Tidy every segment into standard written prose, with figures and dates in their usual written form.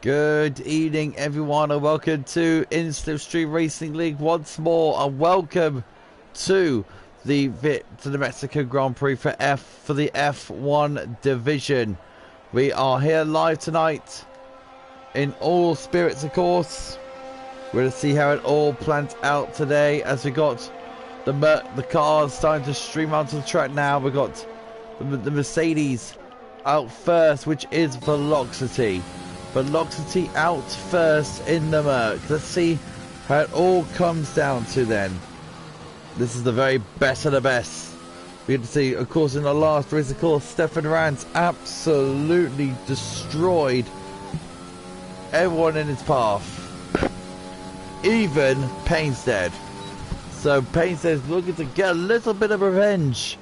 Good evening, everyone, and welcome to In-Slipstream Racing League once more, and welcome to the Mexico Grand Prix for the F1 division. We are here live tonight in all spirits, of course. We're going to see how it all plans out today, as we got the cars starting to stream onto the track now. We got the Mercedes out first, which is Velocity. Velocity out first in the MEX. Let's see how it all comes down to then. This is the very best of the best. We get to see, of course, in the last race, of course, Stefan Rance absolutely destroyed everyone in his path. Even Painstead. So Painstead is looking to get a little bit of revenge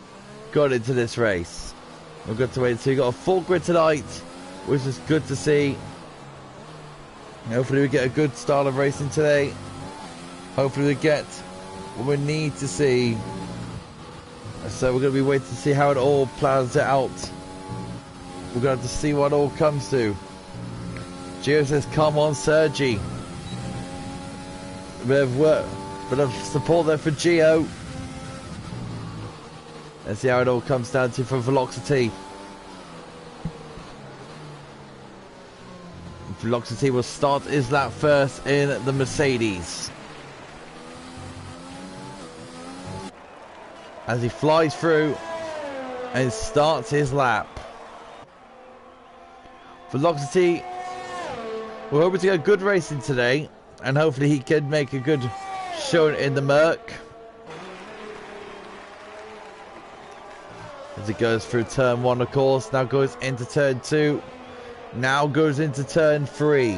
got into this race. We've got to wait until we got a full grid tonight, which is good to see. Hopefully we get a good style of racing today. Hopefully we get what we need to see. So we're going to be waiting to see how it all plans it out. We're going to have to see what it all comes to. Gio says, come on, Sergi. A bit of work, bit of support there for Gio. Let's see how it all comes down to for Velocity. Velocity will start his lap first in the Mercedes. As he flies through and starts his lap. Velocity, we're hoping to get good racing today, and hopefully he can make a good showing in the MEX. As he goes through turn 1, of course, now goes into turn 2. Now goes into turn 3.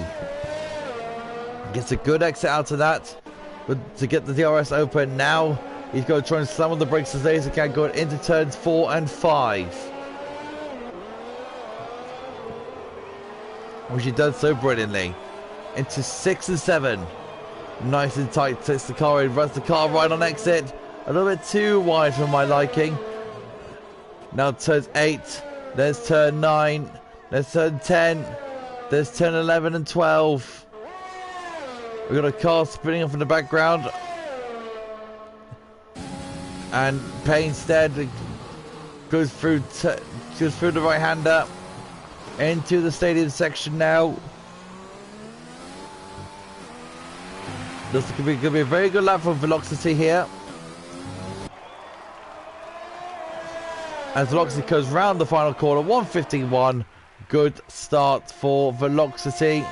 Gets a good exit out of that. But to get the DRS open, now he's going to try and slam on the brakes as late as he can, going into turns 4 and 5. Which he does so brilliantly. Into 6 and 7. Nice and tight, takes the car in, runs the car right on exit. A little bit too wide for my liking. Now turns 8. There's turn 9. There's turn 10, there's turn 11 and 12. We've got a car spinning off in the background. And Painstead goes through the right-hander into the stadium section now. This could be a very good lap for Velocity here. As Velocity goes round the final corner, 151. Good start for Velocity.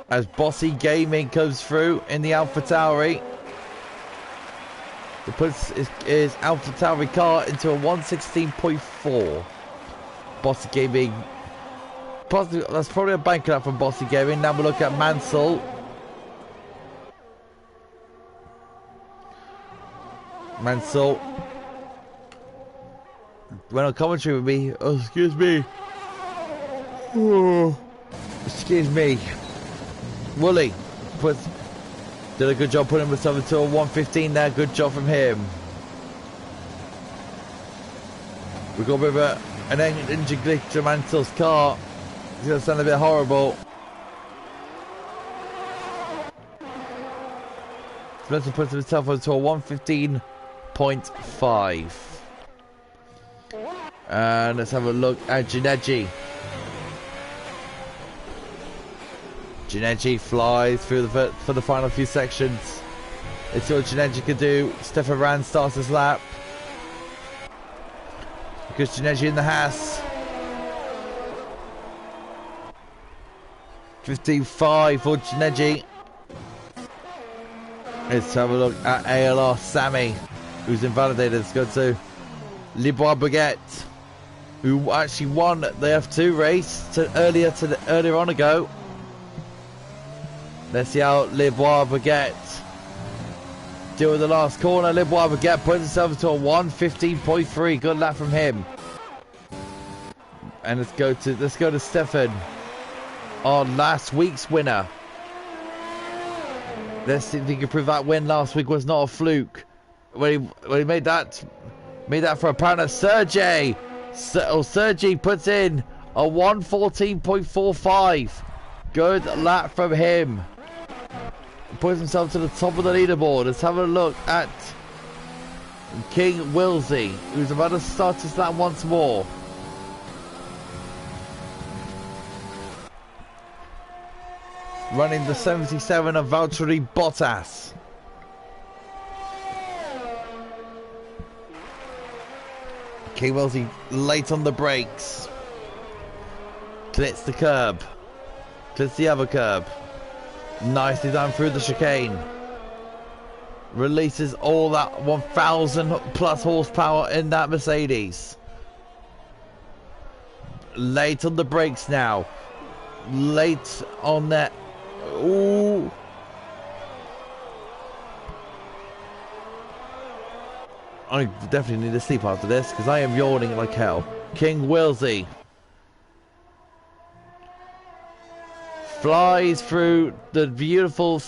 As Bossy Gaming comes through in the AlphaTauri. It puts his AlphaTauri car into a 116.4. Bossy Gaming. That's probably a bank up from Bossy Gaming. Now we look at Mansell. Mansell went on commentary with me. Oh, excuse me. Oh, excuse me. Wooly did a good job putting himself into a 115 there. Good job from him. We got a bit of an engine glitch to Mansell's car. It's going to sound a bit horrible. Spencer puts himself into a 115.5. And let's have a look at Ginetti. Ginetti flies through for the final few sections. Let's see what Ginetti can do. Stefan Rance starts his lap. Because Ginetti in the Haas. 15.5 for Ginetti. Let's have a look at ALR Sammy, who's invalidated. Let's go to Libois Baguette, who actually won the F2 race earlier on ago. Let's see how Libois Baguette deal with the last corner. Libois Baguette puts himself into a 115.3. Good lap from him. And let's go to Stefan, our last week's winner. Let's see if he can prove that win last week was not a fluke. When he made that for a partner. Sergi puts in A 1:14.45. Good lap from him. Puts himself to the top of the leaderboard. Let's have a look at King Wilsey, who's about to start his lap once more. Running the 77 of Valtteri Bottas. King Wilsey late on the brakes. Clips the curb. Clips the other curb. Nicely done through the chicane. Releases all that 1,000 plus horsepower in that Mercedes. Late on the brakes now. Late on that. Ooh. I definitely need to sleep after this because I am yawning like hell. King Wilsey flies through the beautiful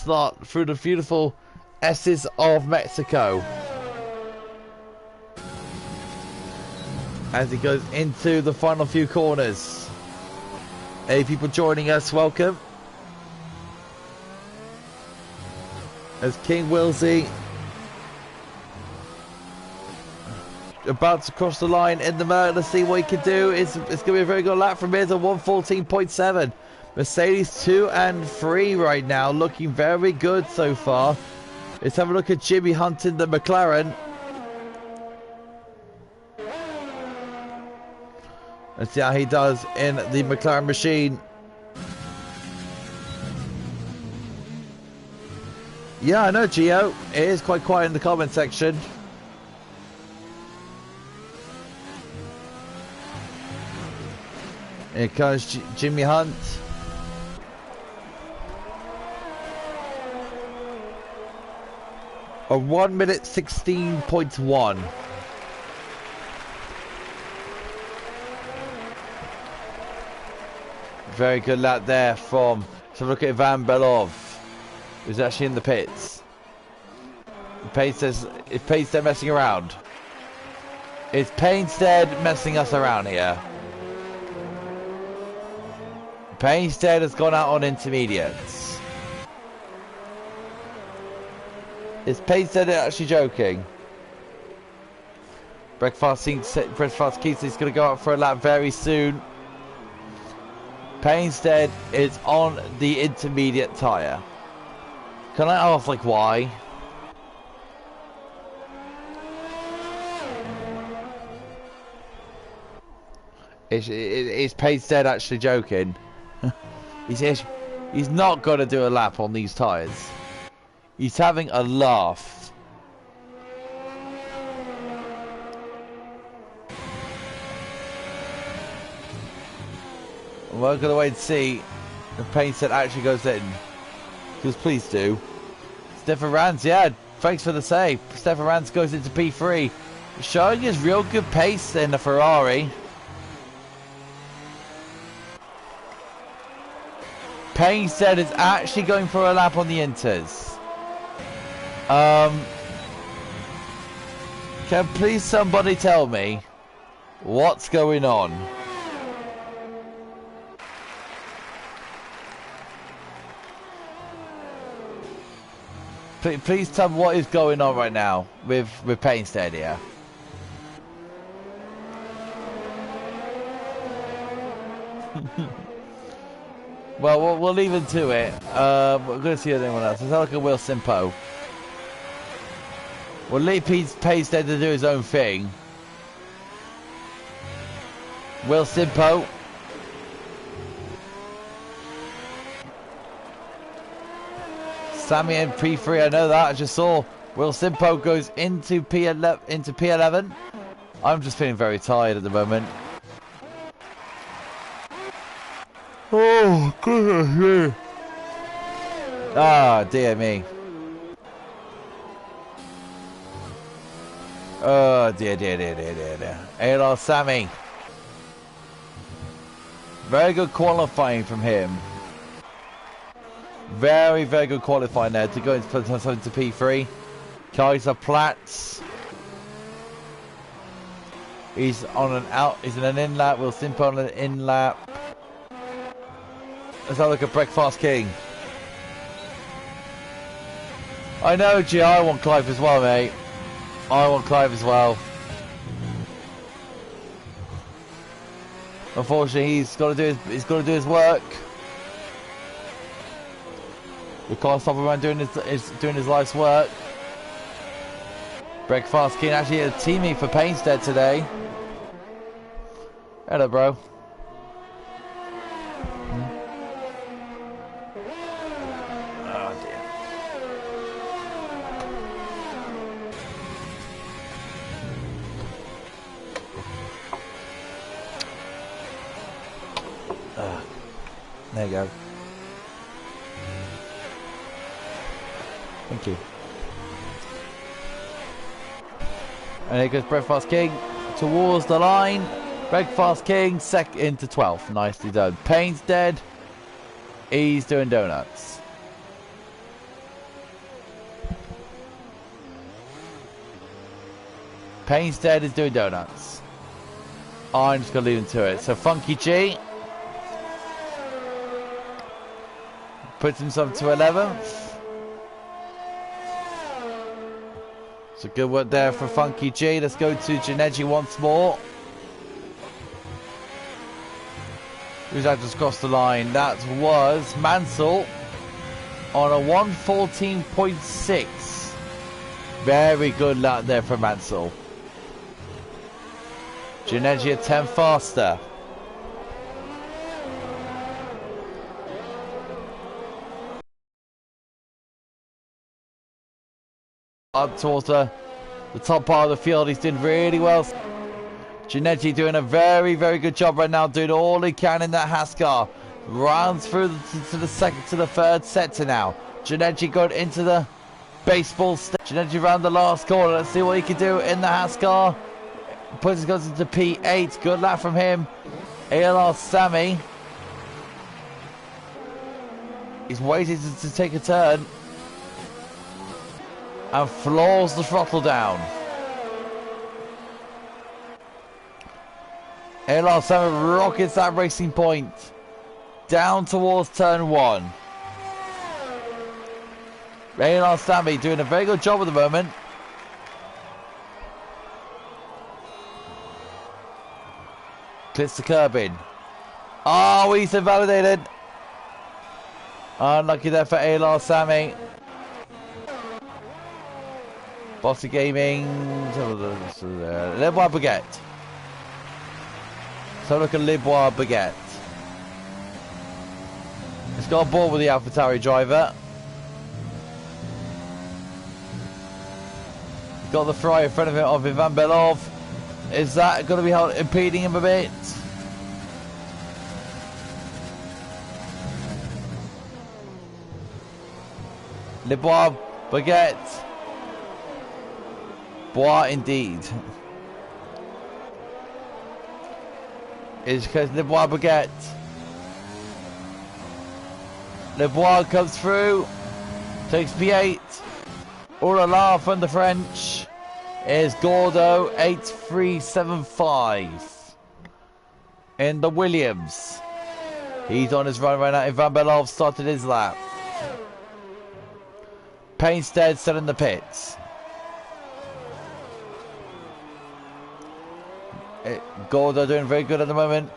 S's of Mexico as he goes into the final few corners. Hey, people joining us, welcome. As King Wilsey about to cross the line in the Merc. Let's see what he can do. It's going to be a very good lap from here. It's a 1:14.7. Mercedes 2 and 3 right now, looking very good so far. Let's have a look at Jimmy Hunt in the McLaren. Let's see how he does in the McLaren machine. Yeah, I know, Gio. It is quite quiet in the comment section. Here comes Jimmy Hunt. A 1:16.1. Very good lap there from, so look at Ivan Belov, who's actually in the pits. Pace says, if Pace they're messing around. Is Painstead messing us around here? Painstead has gone out on intermediates. Is Painstead actually joking? Breakfast Keats is going to go out for a lap very soon. Painstead is on the intermediate tyre. Can I ask, like, why? Is Painstead actually joking? He's not going to do a lap on these tyres. He's having a laugh. We're going to wait and see if Painstead actually goes in. Because please do. Stefan Ranz, yeah, thanks for the save. Stefan Ranz goes into P3. Showing his real good pace in the Ferrari. Painstead is actually going for a lap on the Inters. Can please somebody tell me what's going on? Please tell me what is going on right now with Painstead here. Well, we'll leave it to it. We're going to see anyone else. Let's have a look at Will Simpo. We'll leave Painstead to do his own thing. Will Simpo. Sammy in P3, I know that. I just saw Will Simpo goes into P11. I'm just feeling very tired at the moment. Oh, goodness me. Ah, dear me. Oh, dear. Hello, Sammy. Very good qualifying from him. Very good qualifying there to go into P3. Kaiser Platz. He's on an out. He's in an in lap. We'll simp on an in lap. Let's have a look at Breakfast King. I know, G. I want Clive as well, mate. I want Clive as well. Unfortunately, he's got to do his work. We can't stop him around doing his life's work. Breakfast King actually a teammate for Painstead today. Hello, bro. Oh dear. There you go. Thank you. And here goes Breakfast King towards the line. Breakfast King second into 12th. Nicely done. Payne's dead. He's doing donuts. Payne's dead is doing donuts. I'm just going to leave him to it. So Funky G puts himself to 11th. So good work there for Funky G. Let's go to Janeji once more. Who's that just crossed the line? That was Mansell on a 1:14.6. Very good lap there for Mansell. Janeji a 10 faster. Up towards the top part of the field, he's doing really well. Janeji doing a very, very good job right now, doing all he can in that Haskar. Rounds through to the third sector now. Janeji going into the baseball stage. Janeji around the last corner. Let's see what he can do in the Haskar. Puts his guns into P8. Good lap from him. ALR Sammy. He's waiting to take a turn. And floors the throttle down. ALR Sammy rockets that racing point. Down towards turn 1. ALR Sammy doing a very good job at the moment. Clips the curb in. Oh, he's invalidated. Unlucky there for ALR Sammy. Bossy Gaming. Libois Baguette. So look at Libois Baguette. He's got a ball with the AlphaTauri driver. He's got the fry in front of him of Ivan Belov. Is that going to be impeding him a bit? Libois Baguette. Bois indeed. Is because Libois Baguette. Libois comes through. Takes P8. Oh la la from the French. Is Gordo 8375 in the Williams. He's on his run right now. Ivan Belov started his lap. Painstead still in the pits. Gordo doing very good at the moment.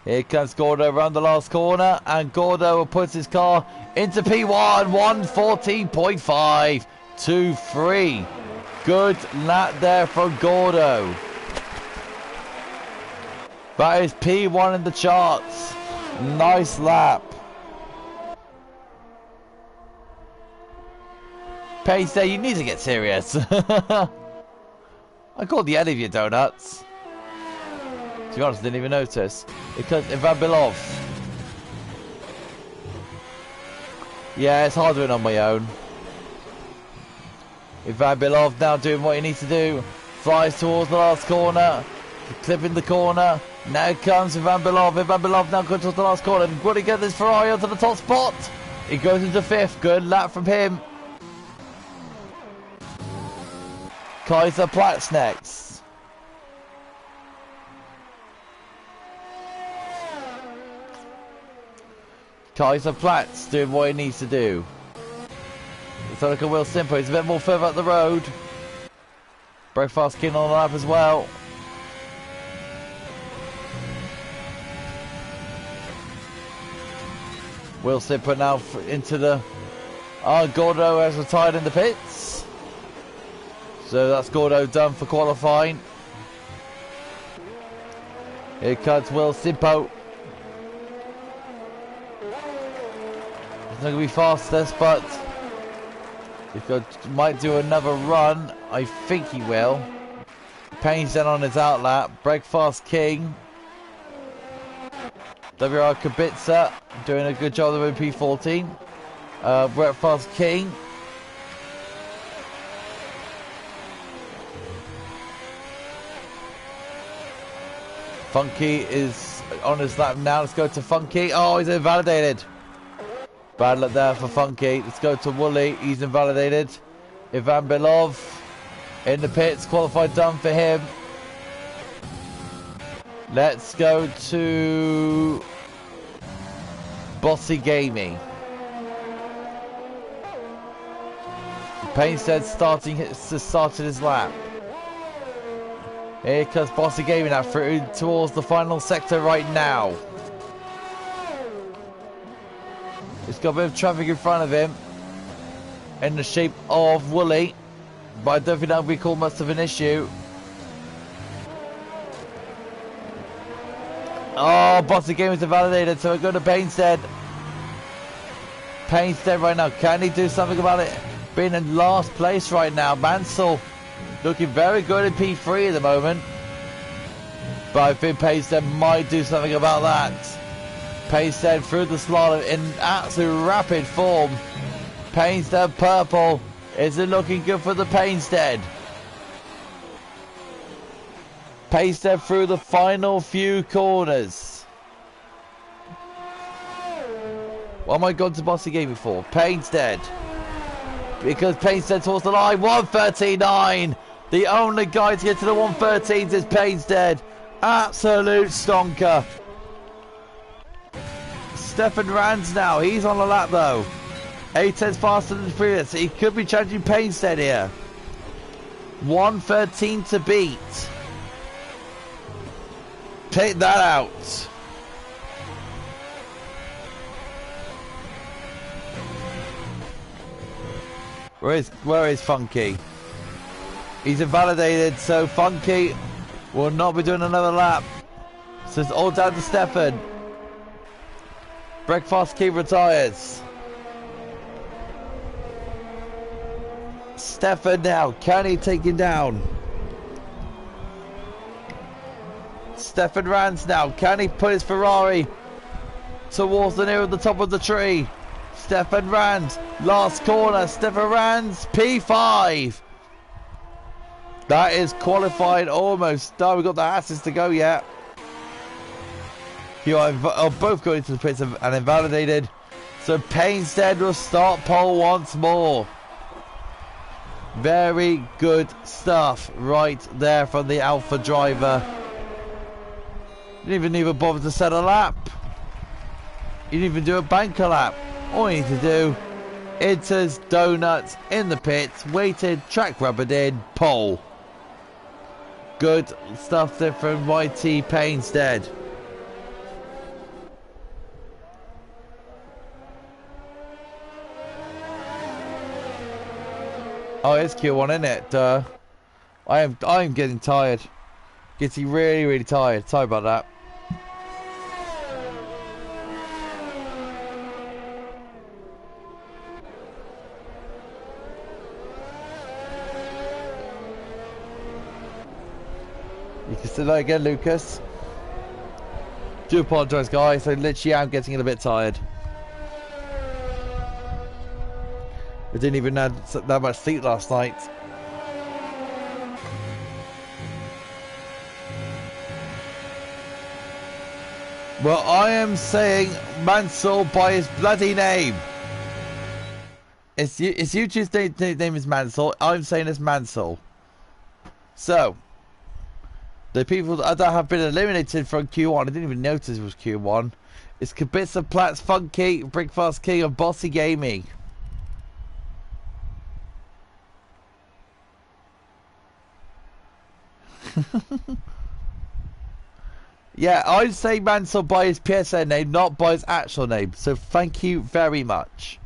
Here comes Gordo around the last corner, and Gordo puts his car into P1, 1:14.5, 2-3. Good lap there for Gordo. That is P1 in the charts. Nice lap. Pace there, you need to get serious. I called the end of your donuts. To be honest, I didn't even notice. Because Ivan Belov. Yeah, it's hard doing on my own. Ivan Belov now doing what he needs to do. Flies towards the last corner. Clipping the corner. Now comes Ivan Belov. Ivan Belov now going towards the last corner. Will he get this Ferrari onto the top spot? He goes into 5th. Good lap from him. Kaiser Platz next. Kaiser Platz doing what he needs to do. It's like a Will Simple. He's a bit more further up the road. Breakfast King on the lap as well. Will Simple now into the... Gordo has retired in the pits. So that's Gordo done for qualifying. Here comes Will Simpo. He's not going to be fastest, but he might do another run. I think he will. Payne's then on his outlap. Breakfast King. WR Kubica doing a good job of the P14. Breakfast King. Funky is on his lap now. Let's go to Funky. Oh, he's invalidated. Bad luck there for Funky. Let's go to Wooly. He's invalidated. Ivan Belov in the pits. Qualified done for him. Let's go to Bossy Gaming. Painstead started his lap. Here comes Bossy Gaming now through towards the final sector right now. He's got a bit of traffic in front of him in the shape of Wooly, but I don't think that will be called much of an issue. Oh, Bossy Gaming is invalidated, so we're going to Painstead. Painstead right now. Can he do something about it? Being in last place right now. Mansell looking very good in P3 at the moment. But I think Painstead might do something about that. Painstead through the slalom in absolute rapid form. Painstead purple. Is it looking good for the Painstead? Painstead through the final few corners. What am I going to Bossy Gaming for? Painstead. Because Painstead towards the line. 139. The only guy to get to the 113s is Painstead. Absolute stonker. Stefan Rands now. He's on the lap though. 8 faster than the previous. He could be challenging Painstead here. 113 to beat. Take that out. Where is Funky? He's invalidated, so Funky will not be doing another lap. So it's all down to Stefan. Breakfast King retires. Stefan now, can he take him down? Stefan Rands now, can he put his Ferrari towards the near of the top of the tree? Stefan Rands, last corner, Stefan Rands, P5. That is qualified almost done. We've got the asses to go yet. You are both going to the pits and invalidated. So Painstead will start pole once more. Very good stuff right there from the Alpha driver. Didn't even bother to set a lap. You didn't even do a banker lap. All you need to do, enters donuts in the pits, waited, track rubbered in, pole. Good stuff there from YT Painstead. Oh, it's Q1, isn't it? I am getting tired. Getting really, really tired. Sorry about that. You can say that again, Lucas. Do apologise, guys. I literally am getting a bit tired. I didn't even have that much sleep last night. Well, I am saying Mansell by his bloody name. It's YouTube's name is Mansell. I'm saying it's Mansell. So, the people that have been eliminated from Q1, I didn't even notice it was Q1, is Kibitza, Platts, Funky, Brickfast King, and Bossy Gaming. Yeah, I'd say Mansell by his PSN name, not by his actual name. So thank you very much.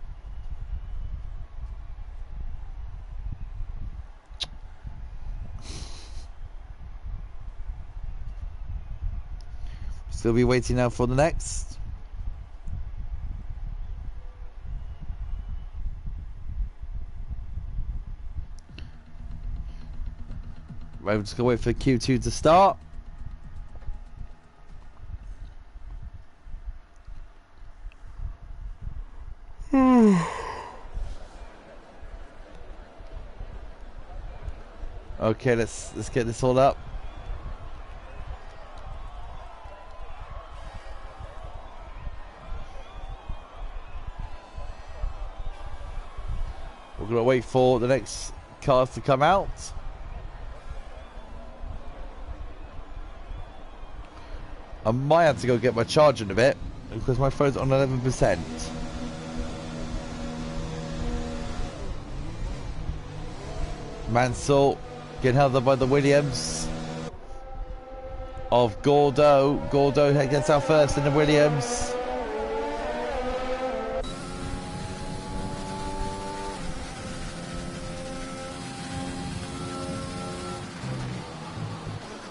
Still be waiting now for the next. Right, we're just gonna wait for Q2 to start. Okay, let's get this all up. We're gonna wait for the next cars to come out. I might have to go get my charger in a bit because my phone's on 11%. Mansell getting held up by the Williams of Gordo. Gordo gets out first in the Williams.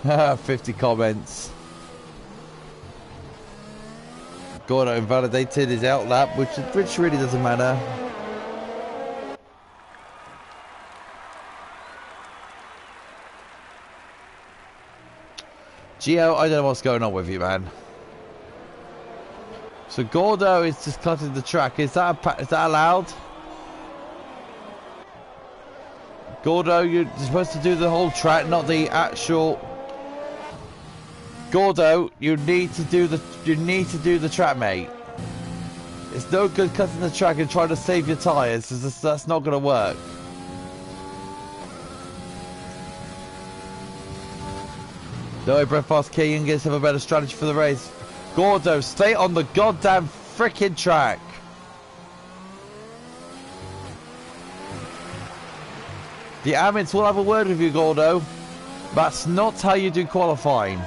Haha, 50 comments. Gordo invalidated his outlap, which really doesn't matter. Gio, I don't know what's going on with you, man. So Gordo is just cutting the track. Is that allowed? Gordo, you're supposed to do the whole track, not the actual. Gordo, you need to do the track, mate. It's no good cutting the track and trying to save your tyres. That's not going to work. No, Breakfast King gets him a better strategy for the race. Gordo, stay on the goddamn frickin' track. The Amits will have a word with you, Gordo. That's not how you do qualifying.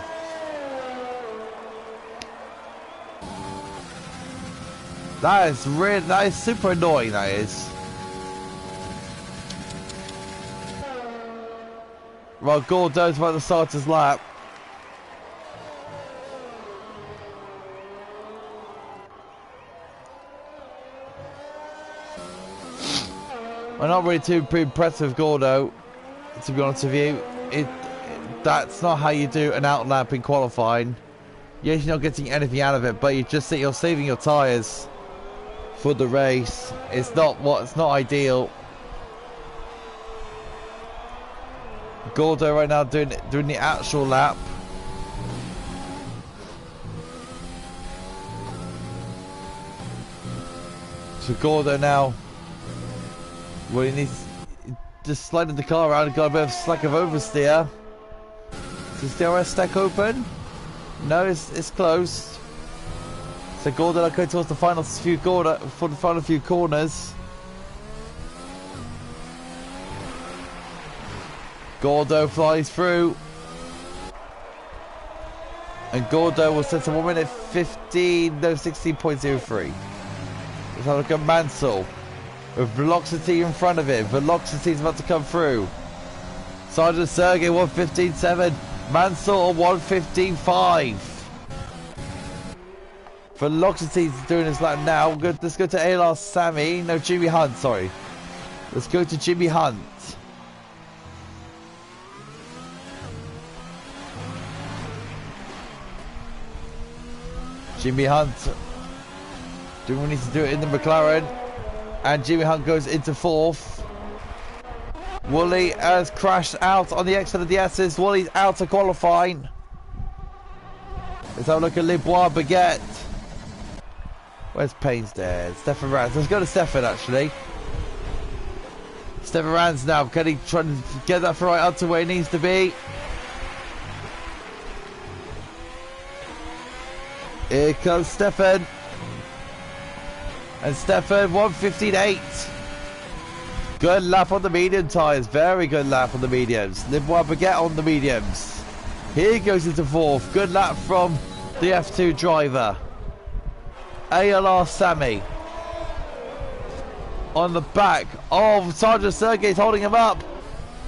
That is super annoying, that is. Well, Gordo's about to start his lap. I'm not really too impressed with Gordo, to be honest with you. That's not how you do an outlap in qualifying. Yes, you're not getting anything out of it, but you're saving your tyres for the race. It's not ideal. Gordo right now doing the actual lap. So Gordo now, well, he needs just sliding the car around and got a bit of slack of oversteer. Is the DRS stack open? No, it's closed. So Gordo going towards the final few corners. Gordo flies through. And Gordo will set to 1 minute 16.03. Let's have a look at Mansell. With Velocity in front of him. Velocity's about to come through. Sergeant Sergey 1:15.7. Mansell 1:15.5. Velocity's doing his lap now. Let's go to Alar Sammy. No, Jimmy Hunt, sorry. Let's go to Jimmy Hunt. Jimmy Hunt doing what he needs to do it in the McLaren. And Jimmy Hunt goes into fourth. Wooly has crashed out on the exit of the S's. Wooly's out of qualifying. Let's have a look at Libois Baguette. Where's Payne's there? Stefan Rats. Let's go to Stefan actually. Stefan's now. Can he try to get that right up to where he needs to be? Here comes Stefan. And Stefan, 1:15.8. Good lap on the medium tyres. Very good lap on the mediums. Live Baguette on the mediums. Here goes into fourth. Good lap from the F2 driver. ALR Sammy. On the back of Sergeant Sergey's holding him up.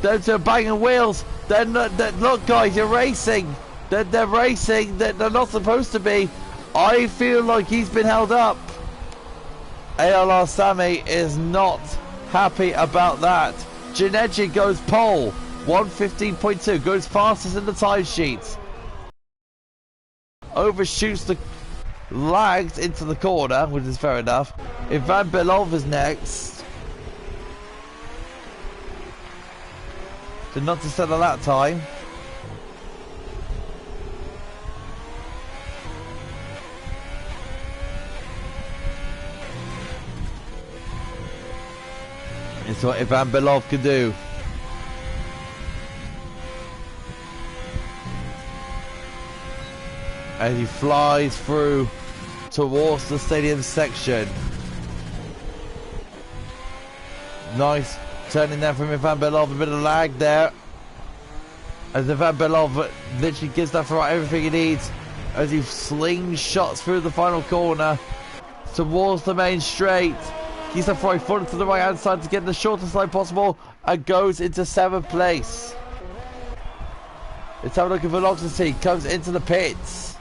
They're banging wheels. Look, guys, you're racing. They're racing. They're not supposed to be. I feel like he's been held up. ALR Sammy is not happy about that. Ginetti goes pole. 1:15.2. Goes fastest in the time sheets. Overshoots the... lags into the corner, which is fair enough. Ivan Belov is next. Did not to settle that time. It's what Ivan Belov can do. As he flies through towards the stadium section. Nice turning there from Ivan Belov, a bit of lag there. As Ivan Belov literally gives that for everything he needs. As he slingshots through the final corner towards the main straight. He's a right foot to the right hand side to get the shortest line possible and goes into 7th place. Let's have a look at velocity. Comes into the pits.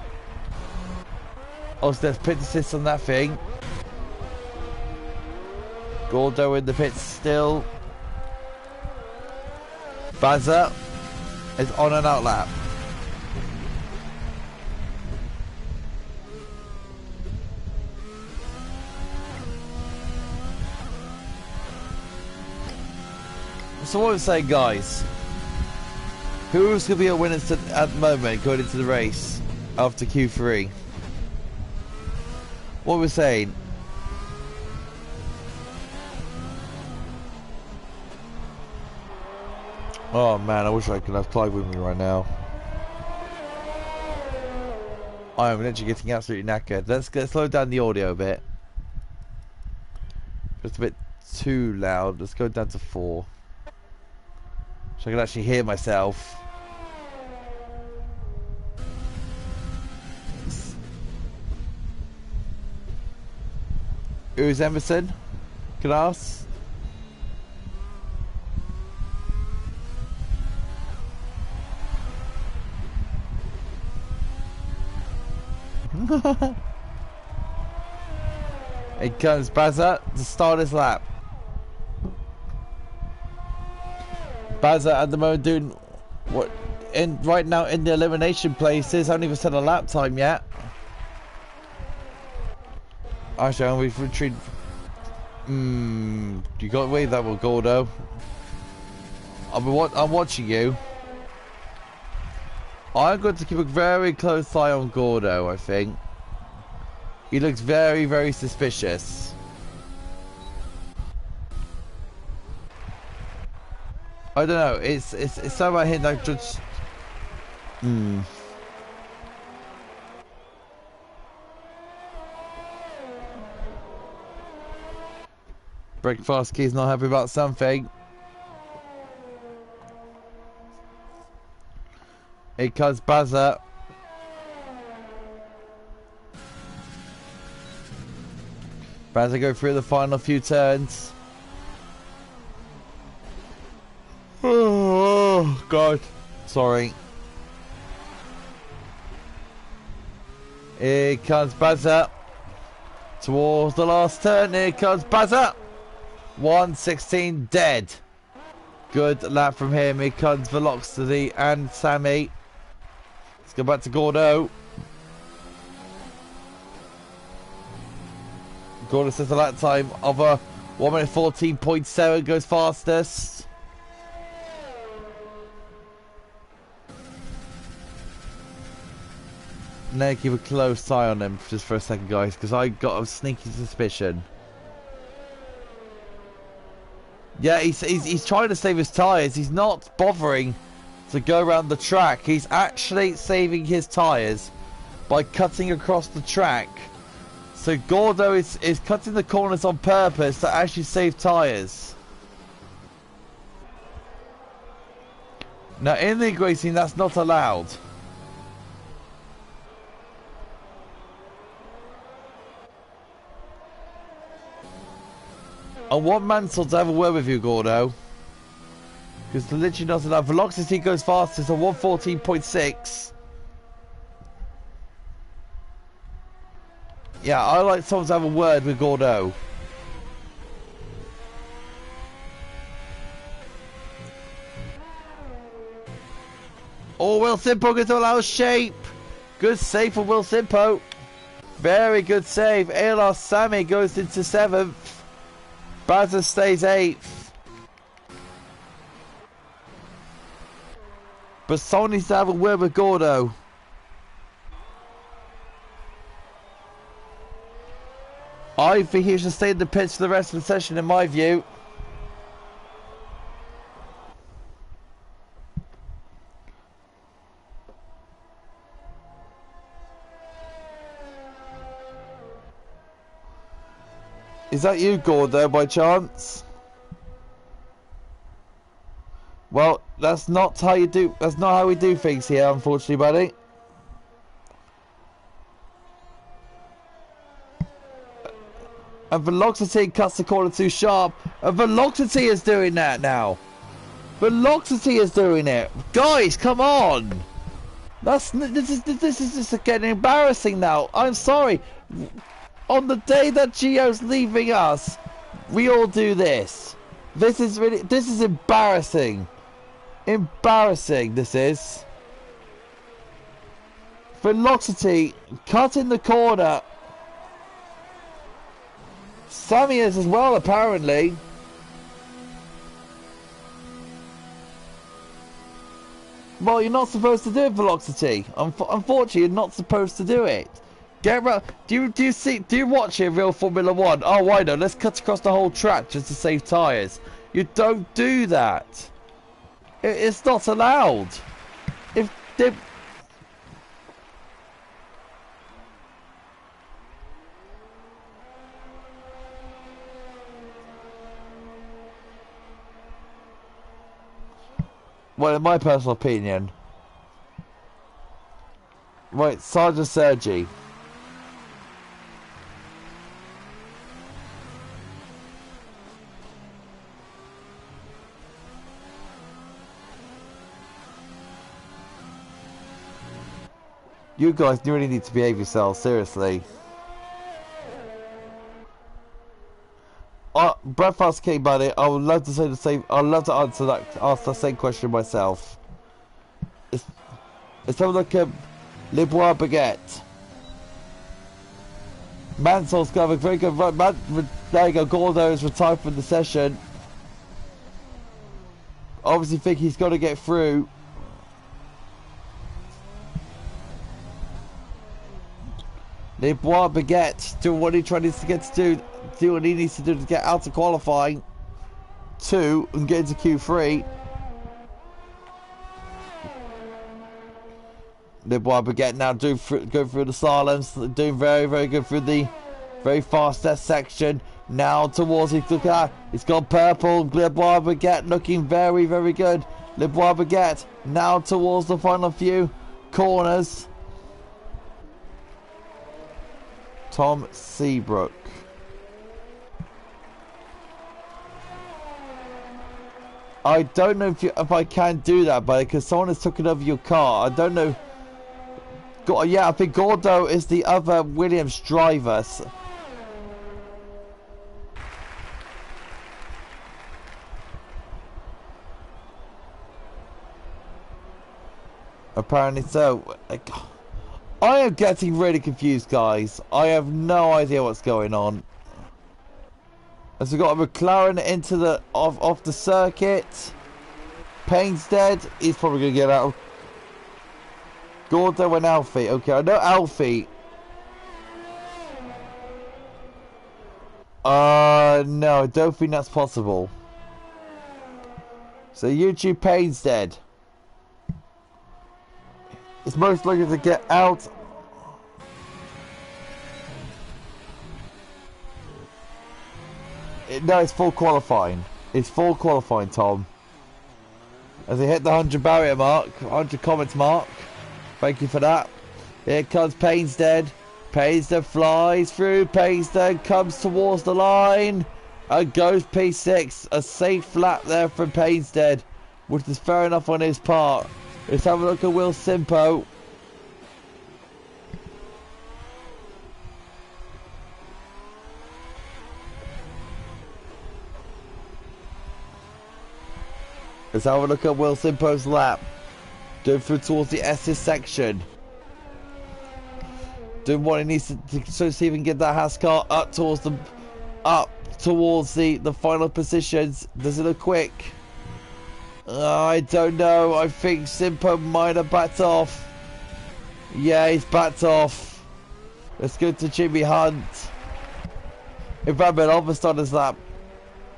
Oh, so there's pit assist on that thing. Gordo in the pits still. Bazza is on an out lap. So what I'm saying, guys, who's going to be a winner at the moment going into the race after Q3? What we're saying? Oh man, I wish I could have Clive with me right now. I am literally getting absolutely knackered. Let's slow down the audio a bit. Just a bit too loud. Let's go down to 4. So I can actually hear myself. Who's Emerson? Can I ask? It comes Bazza to start his lap. Bazza at the moment doing what right now in the elimination places. I haven't even set a lap time yet. Actually, we've retreated. You got away with that one, Gordo. I'm watching you. I'm going to keep a very close eye on Gordo, I think. He looks very, very suspicious. I don't know, it's so about him like just... Breakfast Key's not happy about something. Here comes Bazza. Bazza go through the final few turns. Oh God, sorry. Here comes Bazza. Towards the last turn, here comes Bazza. 1:16 dead. Good lap from him. Here comes Velocity and Sammy. Let's go back to Gordo. Gordo says the lap time of a 1:14.7 goes fastest. Now keep a close eye on him just for a second, guys, because I got a sneaky suspicion. Yeah, he's trying to save his tyres. He's not bothering to go around the track. He's actually saving his tyres by cutting across the track. So Gordo is cutting the corners on purpose to actually save tyres. Now in league racing, that's not allowed. I want Mansell to have a word with you, Gordo. Because the literally not enough. Velocity goes fastest at 114.6. Yeah, I like someone to have a word with Gordo. Oh, Will Simpo gets to allow shape. Good save for Will Simpo. Very good save. ALR Sammy goes into 7th. Bazza stays 8th. But someone needs to have a word with Gordo. I think he should stay in the pits for the rest of the session, in my view. Is that you, Gordo, by chance? Well, that's not how you do. That's not how we do things here, unfortunately, buddy. And Velocity cuts the corner too sharp. And Velocity is doing that now. Velocity is doing it. Guys, come on. This is just getting embarrassing now. I'm sorry. On the day that Gio's leaving us, we all do this. This is embarrassing. Embarrassing, this is. Velocity cutting the corner. Sammy is as well, apparently. Well, you're not supposed to do it, Velocity. Unfortunately, you're not supposed to do it. Get around. Do you watch it, real Formula One? Oh, why not? Let's cut across the whole track just to save tyres. You don't do that. It's not allowed. If they... Well, in my personal opinion. Right, Sergeant Sergi. You guys really need to behave yourselves, seriously. Breakfast cake, buddy. I would love to say the same. I'd love to ask the same question myself. Let's have a look at Le Bois Baguette. Mansell's got a very good run. There you go. Gordo is retired from the session. Obviously, think he's got to get through. Le Bois Baguette doing what he tries to get to do what he needs to do to get out of qualifying 2 and get into Q3. Le Bois Baguette now go through the slaloms, doing very, very good through the very fastest section. Now towards it's got purple. Le Bois Baguette looking very, very good. Le Bois Baguette now towards the final few corners. Tom Seabrook. I don't know if I can do that, buddy, because someone has taken over your car. I don't know. Yeah, I think Gordo is the other Williams driver. Apparently so. I am getting really confused, guys. I have no idea what's going on. As we got a McLaren into the off the circuit. Payne's dead. He's probably gonna get out. Gordo and Alfie. Okay, I know Alfie. No, I don't think that's possible. So YouTube Payne's dead. It's most likely to get out. No, it's full qualifying. It's full qualifying, Tom. As they hit the 100 barrier mark, 100 comments mark. Thank you for that. Here comes Painsted. Painsted flies through. Painsted comes towards the line. And goes P6. A safe lap there from Painsted, which is fair enough on his part. Let's have a look at Will Simpo. Let's have a look at Will Simpo's lap. Going through towards the S's section. Doing what he needs to so see if he can get that Haas car up towards the final positions. Does it look quick? I don't know. I think Simpo might have backed off. Yeah, he's backed off. Let's go to Jimmy Hunt. If Van Belov started his lap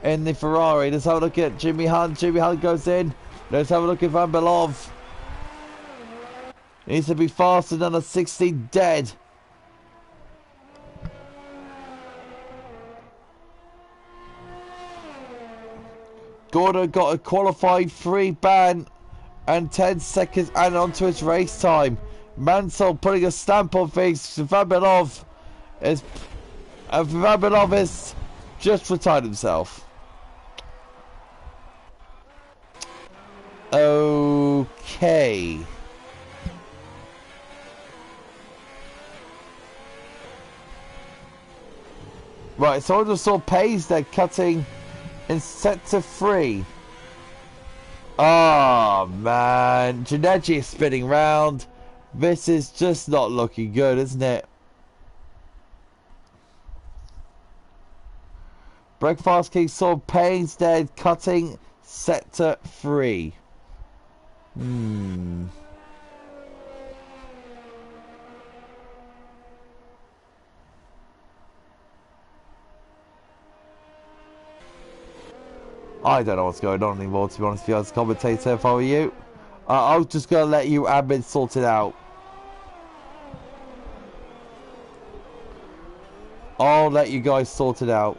in the Ferrari. Let's have a look at Jimmy Hunt. Jimmy Hunt goes in. Let's have a look at Van Belov. He needs to be faster than a 16 dead. Gordon got a qualified free ban and 10 seconds and onto his race time. Mansell putting a stamp on things. Van Belov is just retired himself. Okay. Right, so I just saw Pace there cutting in sector 3. Oh man, Janetti is spinning round. This is just not looking good, isn't it? Breakfast King saw Payne's dead cutting sector 3. I don't know what's going on anymore, to be honest with you, as a commentator, if I were you. I was just going to let you admin sort it out. I'll let you guys sort it out.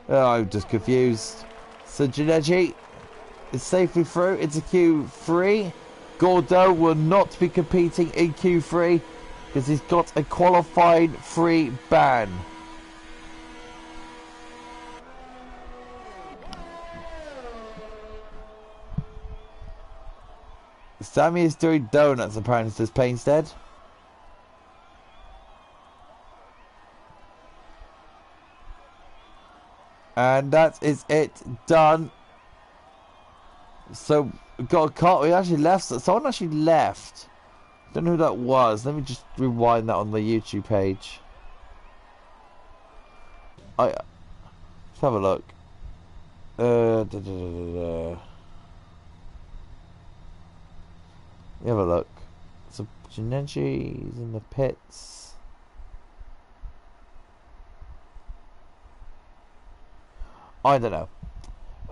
Oh, I'm just confused. So Janetti is safely through into Q3. Gordo will not be competing in Q3 because he's got a qualified free ban. Sammy is doing donuts apparently, says Painstead. And that is it done. So got a car. We actually left. Someone actually left. Don't know who that was. Let me just rewind that on the YouTube page. Let's have a look. Let me have a look. So Janetti is in the pits. I don't know.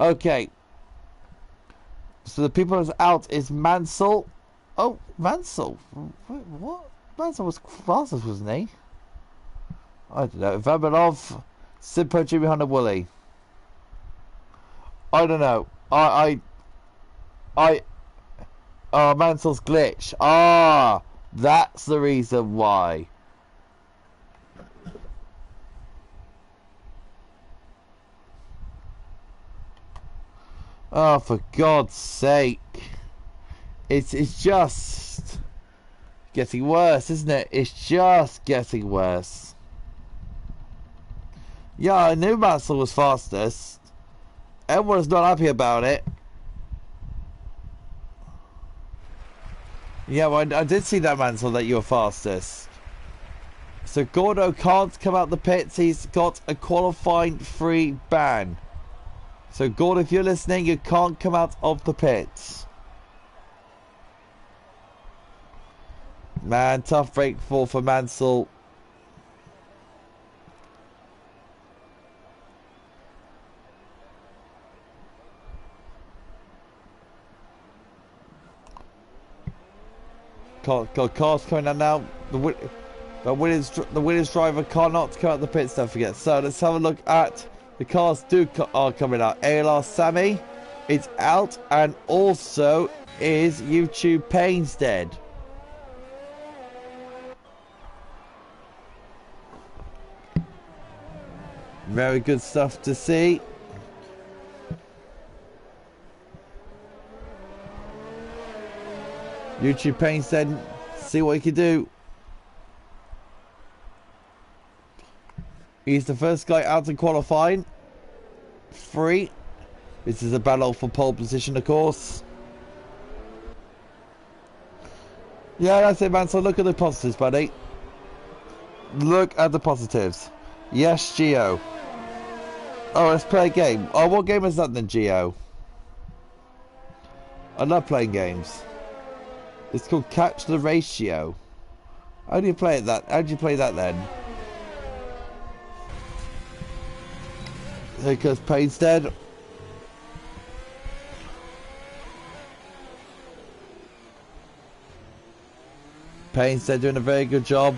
Okay. So the people that's out is Mansell. Oh, Mansell. Wait, what? Mansell was fastest, wasn't he? I don't know. Vabanov, Simpo, Jimmy Hunter, Woolley. I don't know. Mansell's glitch. Ah, that's the reason why. Oh, for God's sake. It's just getting worse, isn't it? It's just getting worse. Yeah, I knew Mansell was fastest. Everyone's not happy about it. Yeah, well, I did see that, Mansell, that you were fastest. So Gordo can't come out the pits. He's got a qualifying free ban. So Gordo, if you're listening, you can't come out of the pits. Man, tough break fall for Mansell. Cars coming out now. The Williams driver cannot come out the pits, don't forget. So let's have a look at the cars are coming out. ALR Sammy is out, and also is YouTube Pain's dead. Very good stuff to see. YouTube Pain's dead. See what he can do. He's the first guy out in qualifying. 3. This is a battle for pole position, of course. Yeah, that's it, man. So look at the positives, buddy. Look at the positives. Yes, Geo. Oh, let's play a game. Oh, what game is that then, Geo? I love playing games. It's called Catch the Ratio. How do you play it that? How do you play that then? Because Payne's dead. Payne's dead, doing a very good job.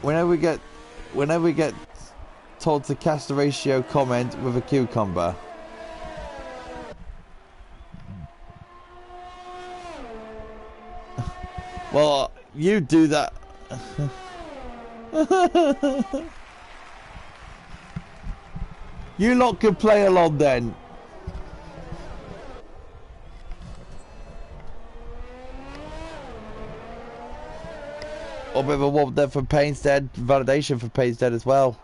Whenever we get told to catch the ratio, comment with a cucumber. Well, you do that. You lot can play along then. Or a bit of a warm there for Payne's dead. Validation for Payne's dead as well.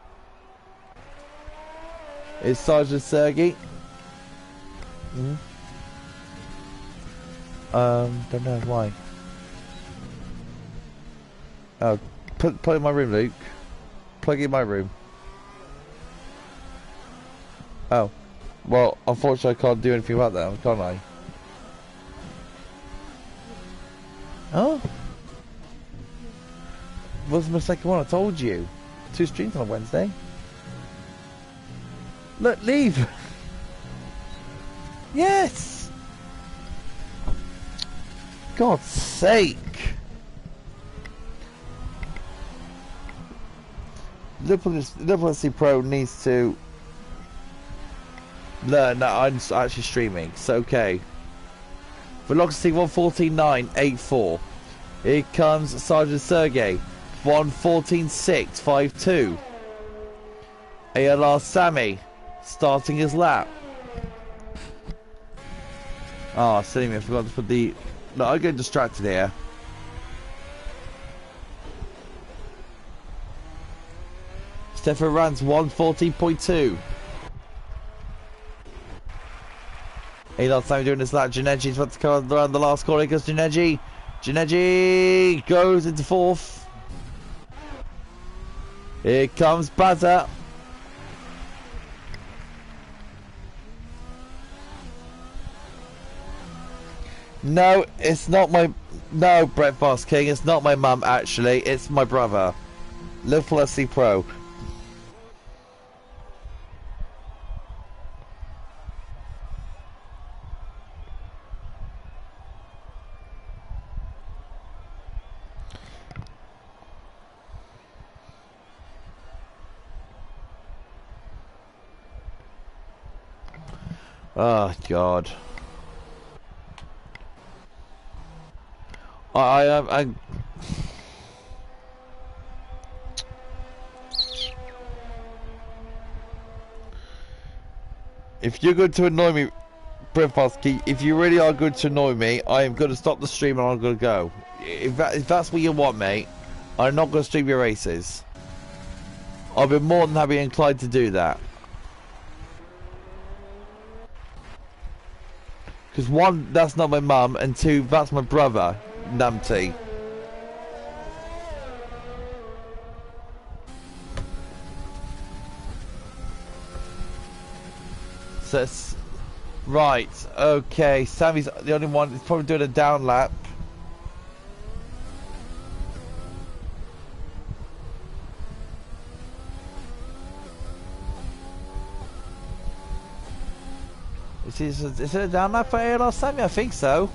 It's Sergeant Sergey. Don't know why. Oh, plug in my room, Luke. Plug in my room. Oh, well, unfortunately I can't do anything about that, can't I? Oh? What's my second one? I told you. 2 streams on a Wednesday. Look, leave! Yes! God's sake! Liverpool Pro needs to learn that I'm actually streaming. It's okay. Velocity 114.984. Here comes Sergeant Sergey. 114.652. ALR Sammy starting his lap. Oh, silly me, I forgot to put the... No, I'm getting distracted here. Stefan Rans 114.2. ALR Sammy doing his lap. Janeji's about to come around the last corner because Janeji goes into 4th. Here comes Bazza. No, it's not my... No, Brett Boss King, it's not my mum, actually. It's my brother. Liverpool FC Pro. Oh, God. I if you're going to annoy me, Brevosky, if you really are going to annoy me, I am going to stop the stream and I'm going to go. If that's what you want, mate, I'm not going to stream your races. I'll be more than happy and inclined to do that. Because 1, that's not my mum, and 2, that's my brother, Numpty. So it's... Right, okay, Sammy's the only one, he's probably doing a down lap. Is it a down lap for ALR Sammy? I think so.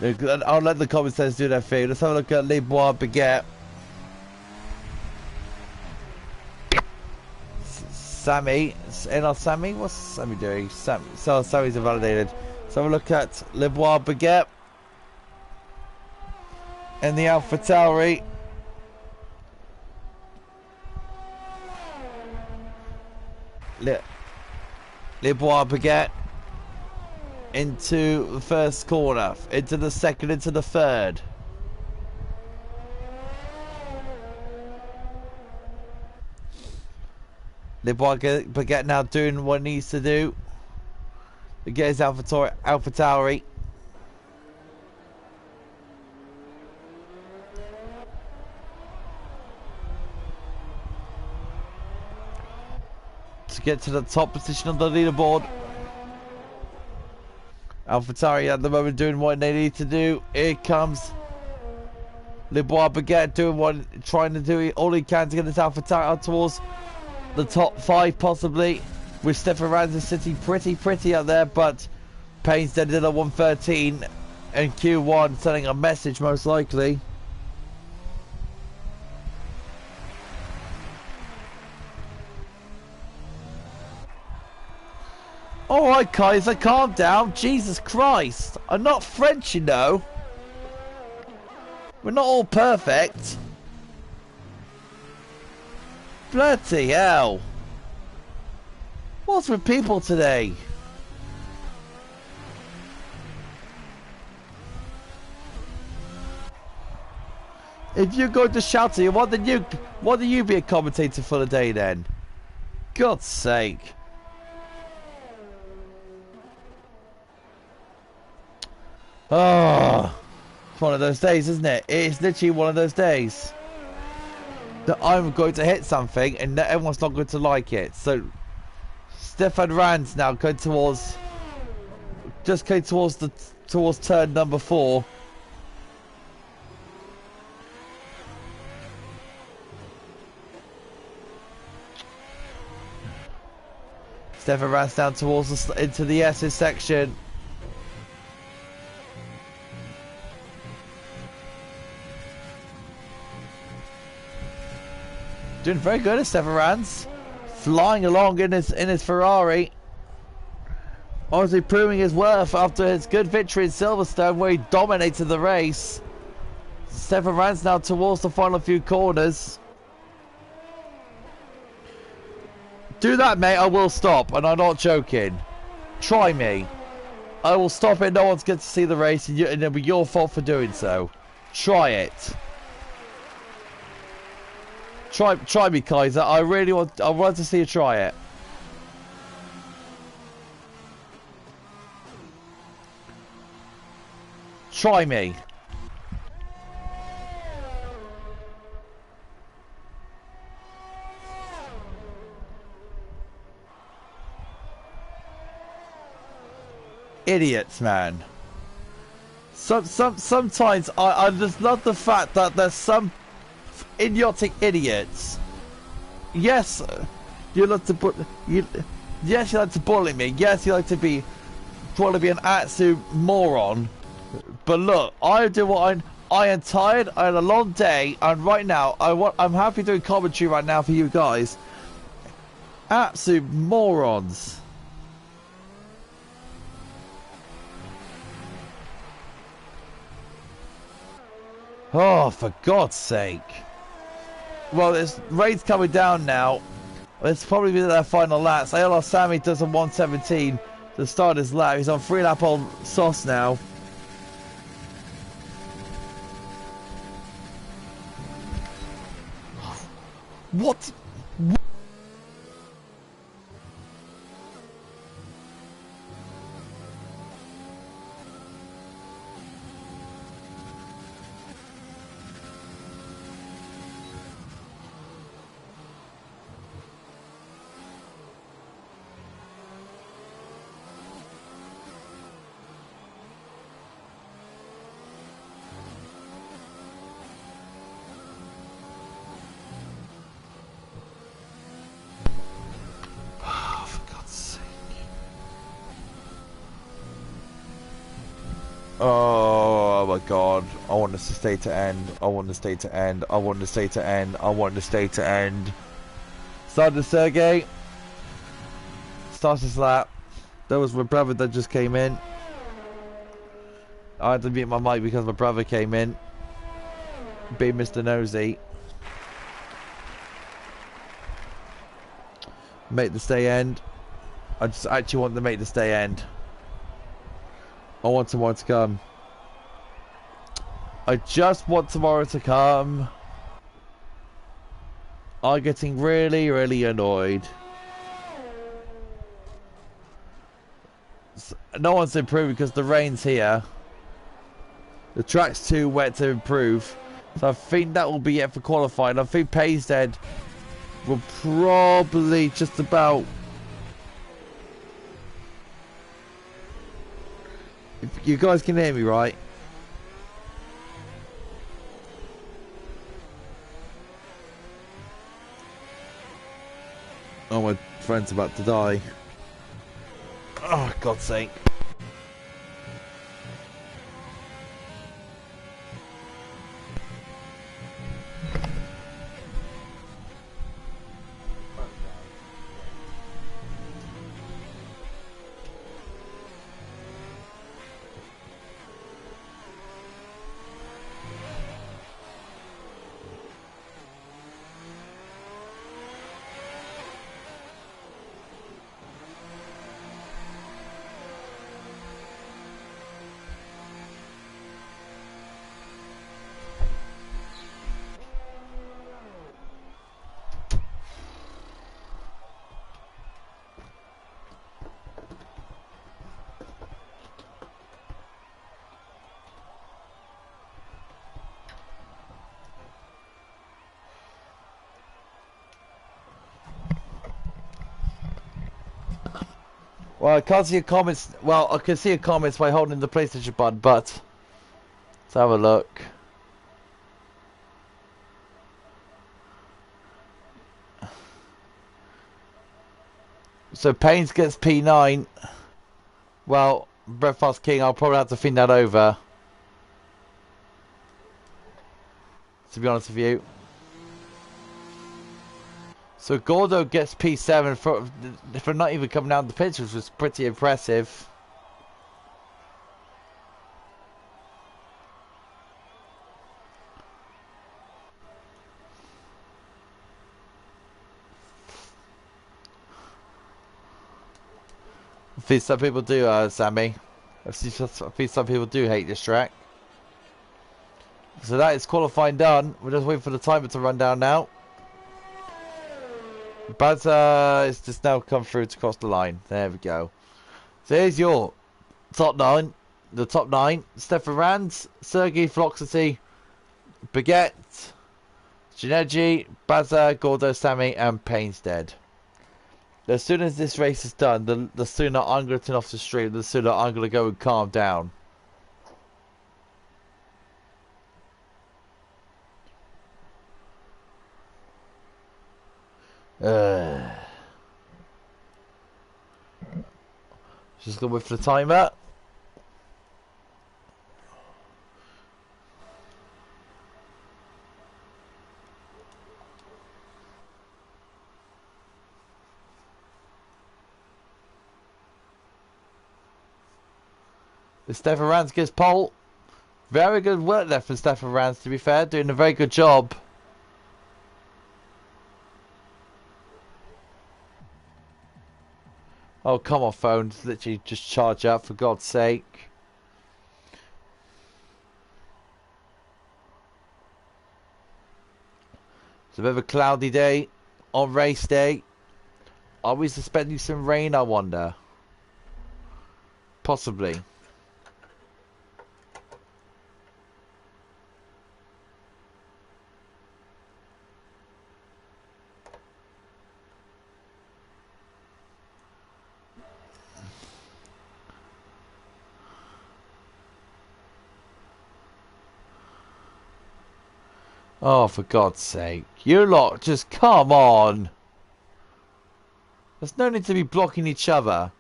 I'll let the commentators do their thing. Let's have a look at Les Bois Baguette. Sammy, Sammy? What's Sammy doing? Sammy's invalidated. Let's have a look at Les Bois Baguette. And the AlphaTauri. Les Bois Baguette. Into the first corner, into the second, into the third. Les Bois Baguette now doing what he needs to do to get his AlphaTauri. To get to the top position on the leaderboard. AlphaTauri at the moment doing what they need to do. Here comes Les Bois Baguette trying to do all he can to get this AlphaTauri out towards the top 5 possibly. With Stefan Ranz sitting pretty up there, but Payne's dead at 113 and Q1 sending a message most likely. Alright Kaiser, calm down. Jesus Christ. I'm not French, you know. We're not all perfect. Bloody hell. What's with people today? If you're going to shout at you, why do you be a commentator for the day then? God's sake. Oh, it's one of those days, isn't it? It's literally one of those days that I'm going to hit something and everyone's not going to like it. So Stefan Ranz now going towards towards turn number 4. Stefan Ranz down towards into the S's section. Doing very good at Stefan Ranz. Flying along in his Ferrari. Honestly proving his worth after his good victory in Silverstone where he dominated the race. Stefan Ranz now towards the final few corners. Do that, mate, I will stop, and I'm not joking. Try me. I will stop it, no one's going to see the race, and it'll be your fault for doing so. Try it. Try me, Kaiser. I want to see you try it. Try me. Idiots, man. Sometimes I just love the fact that there's some idiotic idiots. Yes, you like to yes, you like to bully me. Yes, you like to want to be an absolute moron. But look, I am tired. I had a long day, and right now I'm happy doing commentary right now for you guys. Absolute morons. Oh, for God's sake. Well, this rain's coming down now. It's probably been their final laps. ALR Sammy does a 117 to start his lap. He's on 3-lap on sauce now. What? Oh, Oh my god. I want this to stay to end. I want this stay to end. I want this stay to end. I want this stay to end. Started Sergey. Started his lap. That was my brother that just came in. I had to mute my mic because my brother came in. Being Mr. Nosy. Make the stay end. I just actually want to make the stay end. I want tomorrow to come. I just want tomorrow to come. I'm getting really, really annoyed. No one's improved because the rain's here. The track's too wet to improve. So I think that will be it for qualifying. I think Paystead will probably just about... If you guys can hear me right. Oh, my friend's about to die. Oh, God's sake. Well, I can't see your comments. Well, I can see your comments by holding the PlayStation button, but let's have a look. So Paynes gets P9. Well, Breadfast King, I'll probably have to think that over. To be honest with you. So Gordo gets P7 for not even coming down the pitch, which was pretty impressive. I think some people do, Sammy. I think some people do hate this track. So that is qualifying done. We're just waiting for the timer to run down now. But it's just now come through to cross the line. There we go. So here's your top 9. The top 9. Stefan Rands, Sergey Floxity, Baguette, Gineji, Baza, Gordo, Sammy, and Painstead. As soon as this race is done, the sooner I'm going to turn off the stream, the sooner I'm going to go and calm down. Just going with the timer. Stefan Rands gets pole. Very good work there from Stefan Rands, to be fair. Doing a very good job. Oh, come on, phone. Literally just charge up, for God's sake. It's a bit of a cloudy day on race day. Are we suspending some rain, I wonder? Possibly. Oh, for God's sake. You lot, just come on. There's no need to be blocking each other.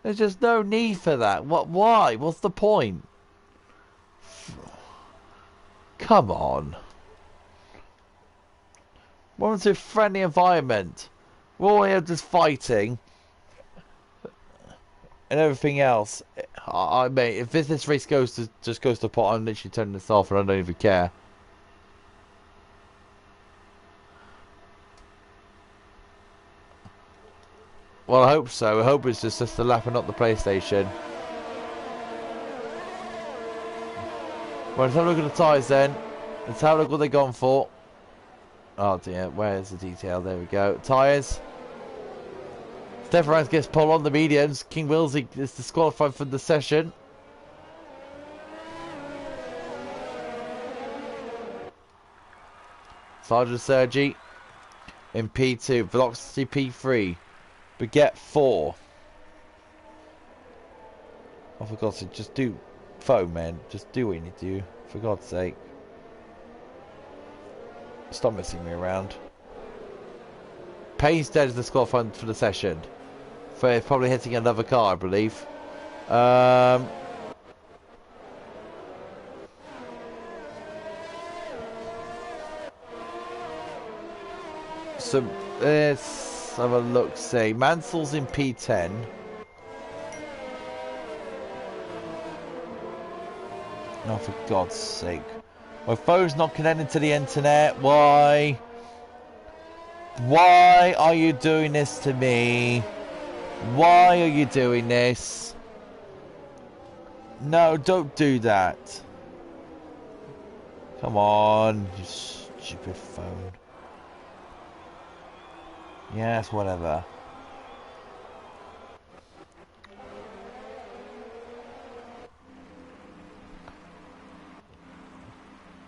There's just no need for that. What? Why? What's the point? Come on. We're into a friendly environment. We're all here just fighting. And everything else. I mean, if this race just goes to pot, I'm literally turning this off and I don't even care. Well, I hope so. I hope it's just a lap and not the PlayStation. Well, let's have a look at the tyres then. Let's have a look what they've gone for. Oh dear, where's the detail? There we go. Tyres. Stefan Rance gets pole on the mediums. King Willsey is disqualified from the session. Sergeant Sergi in P2. Velocity P3. Baguette 4. Oh, for God's sake, just do foam, man. Just do what you need to do. For God's sake. Stop messing me around. Payne's dead as the disqualified for the session. For probably hitting another car, I believe. So let's have a look. See, Mansell's in P10. Oh, for God's sake! My phone's not connected to the internet. Why? Why are you doing this to me? Why are you doing this? No, don't do that. Come on, you stupid phone. Yes, whatever.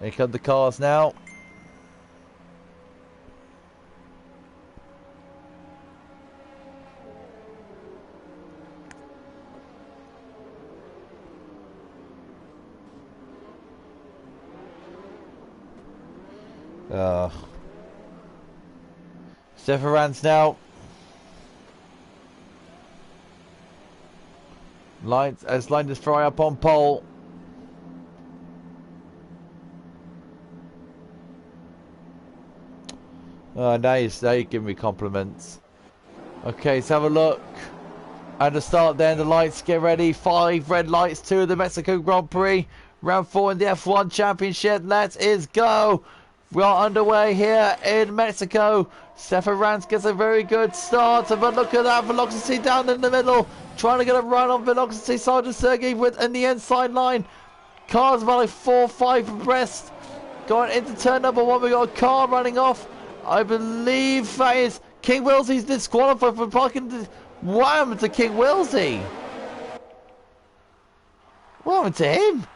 Here come the cars now. Stefan Rance now. Lights as Linus Fry up on pole. Now you're giving me compliments. Okay, let's have a look. And to start then, the lights get ready. 5 red lights, 2 of the Mexico Grand Prix. Round 4 in the F1 Championship. Let us go. We are underway here in Mexico. Stefan Rance gets a very good start. But look at that velocity down in the middle. Trying to get a run on velocity. Sergeant Sergey with in the inside line. Cars about like 4-5 abreast. Going into turn number 1. We got a car running off. I believe that is King Willsey's disqualified for parking. Wham to King Willsey. What happened to him?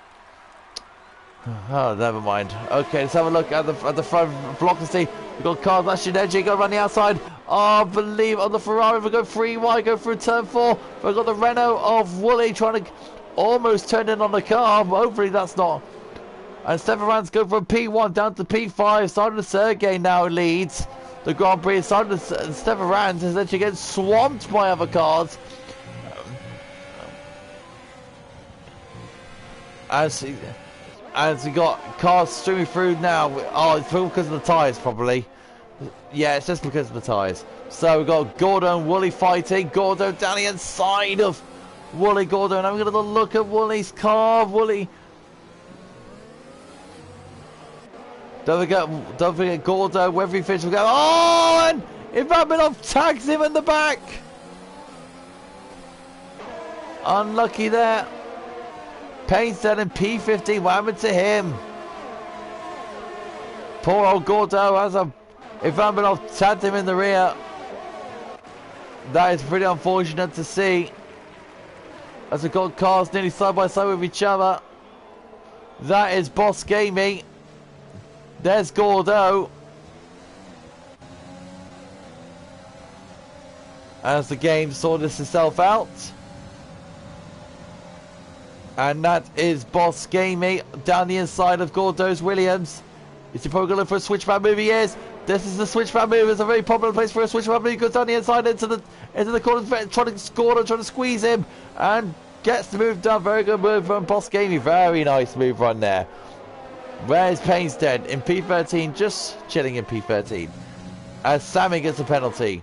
Oh, never mind. Okay, let's have a look at the front velocity. We've got cars lashing edging, go around the outside. Oh, I believe on the Ferrari, we go 3 wide, go through turn 4. We've got the Renault of Woolley trying to almost turn in on the car, but hopefully that's not. And Stefan Rance go from P1 down to P5. Sergeant Sergey now leads the Grand Prix. Stefan Rance is actually getting swamped by other cars. As we got cars streaming through now. Oh, it's because of the tyres, probably. Yeah, it's just because of the tyres. So we've got Gordo and Woolley fighting. Gordo down the inside of Woolley. Gordo, and I'm going to look at Woolley's car. Woolley. Don't forget Gordo. Wherever he finishes, we go. Oh, and Ivanov tags him in the back. Unlucky there. Payne's dead in P15. What happened to him? Poor old Gordo has a Ivanov tagged him in the rear. That is pretty unfortunate to see. As we've got cars nearly side by side with each other. That is Boss Gamey. There's Gordo. As the game sorts itself out. And that is Boss Gamey down the inside of Gordo's Williams. Is he probably going to look for a switchback move? He is. This is the switchback move. It's a very popular place for a switchback move. He goes down the inside into the corner, trying to Gordo, trying to squeeze him, and gets the move done. Very good move from Boss Gamey. Very nice move run there. Where's Painstead? In P13, just chilling in P13. As Sammy gets a penalty.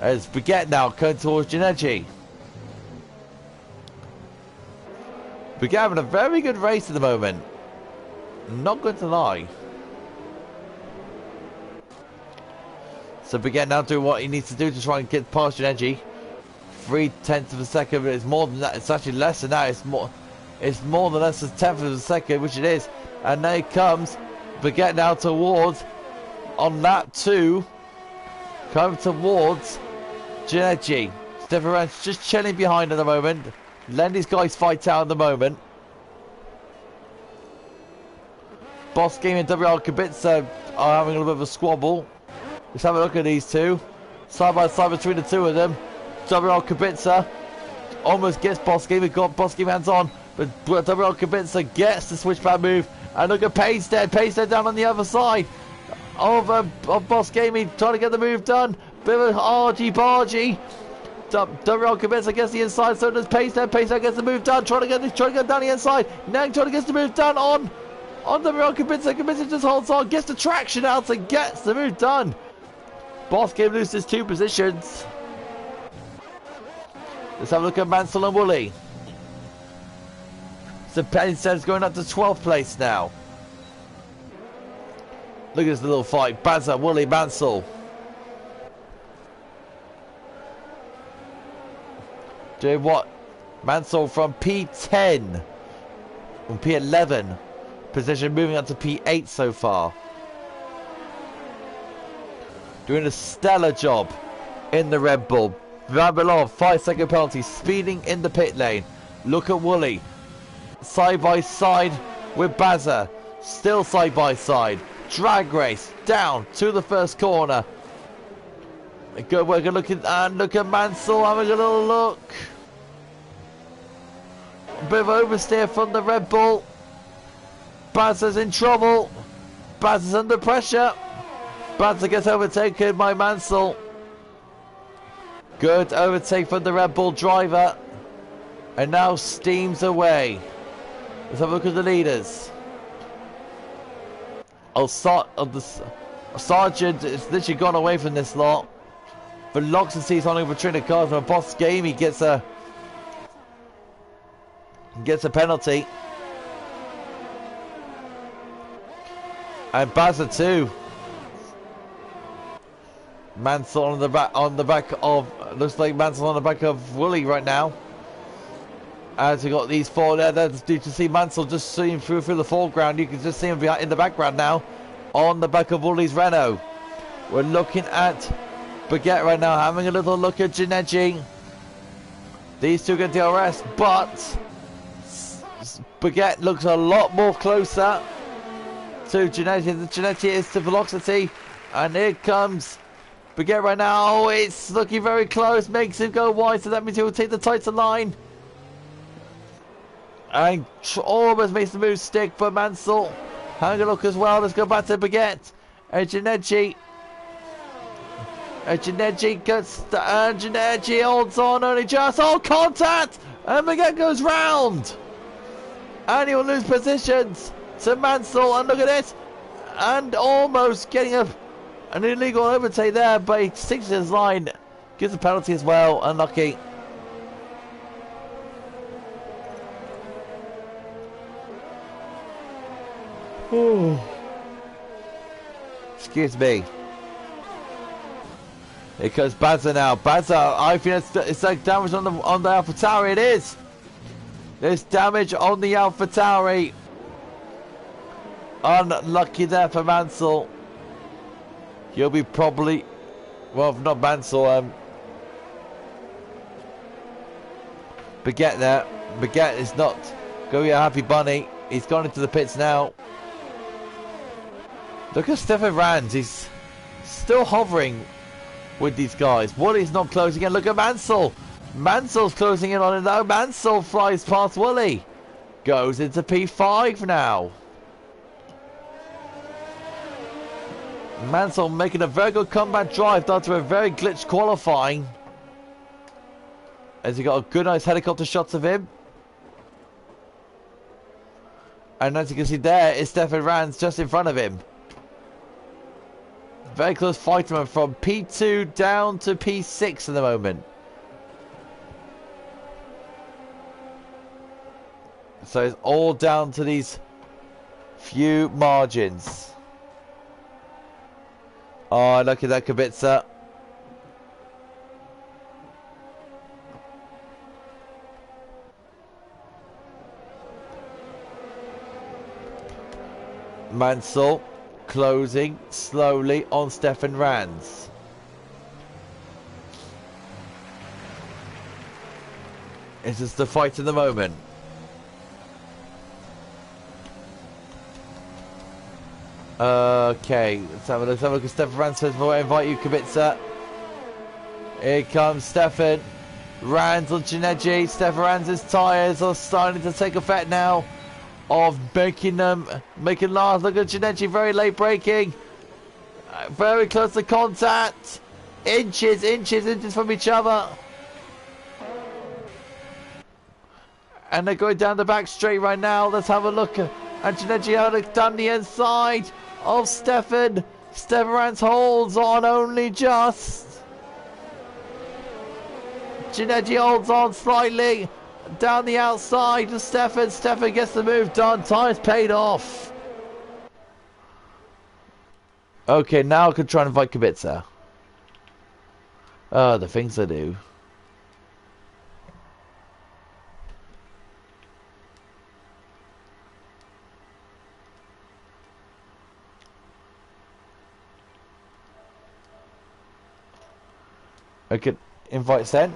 As Baguette now going towards Ginetti. Baguette having a very good race at the moment. Not going to lie. So Baguette now doing what he needs to do to try and get past Ginetti. 0.3 of a second, but it's more than that. It's actually less than that. It's more than less than 10th of a second, which it is. And there it comes. Baguette now towards on lap 2. Coming towards Ginetti. Stefan Ranch just chilling behind at the moment. Letting these guys fight out at the moment. Boss Game and WR Kubica are having a little bit of a squabble. Let's have a look at these two. Side by side between the two of them. WR Kubica almost gets Boss Game. We've got Boss Game hands on. But WR Kubica gets the switchback move. And look at Painstead. Painstead down on the other side of Boss Gaming, trying to get the move done. Bit of an argy-bargy. WR Kubica gets the inside, so does Painstead. Painstead gets the move done. Trying to get down the inside. Nang trying to get the move done on WR Kubica. Kubica just holds on, gets the traction out and gets the move done. Boss Game loses 2 positions. Let's have a look at Mansell and Woolley. So Painstead's going up to 12th place now. Look at this little fight. Bazza, Woolley, Mansell. Doing what? Mansell from P10. From P11. Position moving up to P8 so far. Doing a stellar job in the Red Bull. Vavilov, 5-second penalty. Speeding in the pit lane. Look at Woolley. Side by side with Bazza. Still side by side. Drag race down to the first corner. Good work. Look at Mansell having a little look. A bit of oversteer from the Red Bull. Bazza's in trouble. Bazza's under pressure. Bazza gets overtaken by Mansell. Good overtake from the Red Bull driver. And now steams away. Let's have a look at the leaders. Sargent is literally gone away from this lot. But Loxency's on over Trina Cars from a Boss Game. He gets a penalty. And Bazza too. Mansell on the back of looks like Mansell on the back of Woolley right now. As we got these 4 there, that's due to see Mansell just seeing through the foreground. You can just see him in the background now, on the back of Woolley's Renault. We're looking at Baguette right now, having a little look at Ginetti. These two get DRS, but Baguette looks a lot more closer to Ginetti. The Ginetti is to velocity, and here comes Baguette right now. Oh, it's looking very close, makes him go wide, so that means he will take the tighter line. And almost makes the move stick for Mansell. Having a look as well. Let's go back to Baguette. And Ginetti. And Ginetti gets and Ginetti holds on only just. Oh, contact! And Baguette goes round. And he will lose positions to Mansell. And look at this. And almost getting an illegal overtake there, but he sticks to his line. Gives a penalty as well. Unlucky. Excuse me. Here comes Bazza now. Bazza, I think it's like damage on the AlphaTauri. It is. There's damage on the AlphaTauri. Unlucky there for Mansell. He'll be probably, well, not Mansell. Baguette there. Baguette is not going to be a happy bunny. He's gone into the pits now. Look at Stefan Rands. He's still hovering with these guys. Woolley's not closing in. Look at Mansell. Mansell's closing in on it now. Mansell flies past Woolley. Goes into P5 now. Mansell making a very good comeback drive after a very glitched qualifying. As he got a good nice helicopter shots of him. And as you can see there is Stefan Ranz just in front of him. Very close fight from P2 down to P6 at the moment. So it's all down to these few margins. Oh, look at that Kubica. Mansell closing slowly on Stefan Ranz. This is the fight of the moment. Okay, let's have a look at Stefan Ranz. I invite you, Kubica. Here comes Stefan Ranz on Ginetti. Stefan Ranz's tyres are starting to take effect now of making last. Look at Ginetti, very late braking. Very close to contact. Inches from each other. And they're going down the back straight right now. Let's have a look at Ginetti down the inside of Stefan. Stefan Ranz holds on only just. Ginetti holds on slightly down the outside of Stefan. Stefan gets the move done. Time's paid off. Okay, now I can try and invite Kubica. Oh, the things I do. Okay, invite sent.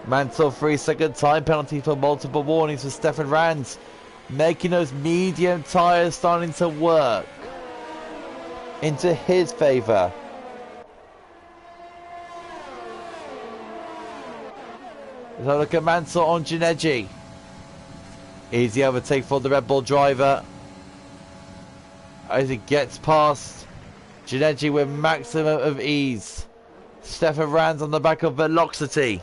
Mansell 3-second time penalty for multiple warnings for Stefan Ranz, making those medium tyres starting to work into his favour. Let's have a look at Mansell on Ginetti. Easy overtake for the Red Bull driver as he gets past Ginetti with maximum of ease. Stefan Ranz on the back of velocity.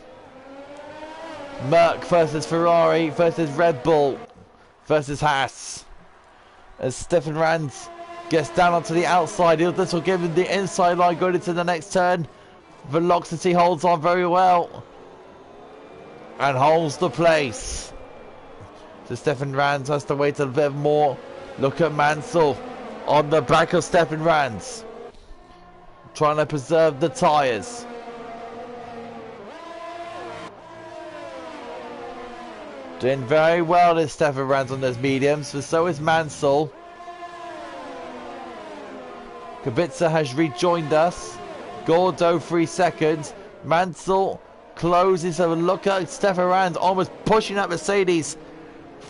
Merc versus Ferrari versus Red Bull versus Haas. As Stefan Ranz gets down onto the outside, this will give him the inside line going into the next turn. Velocity holds on very well and holds the place. So Stefan Ranz has to wait a bit more. Look at Mansell on the back of Stefan Ranz, trying to preserve the tyres. Doing very well is Stefan Ranz on those mediums, but so is Mansell. Kubica has rejoined us. Gordo 3 seconds. Mansell closes. So look at Stefan Ranz almost pushing that Mercedes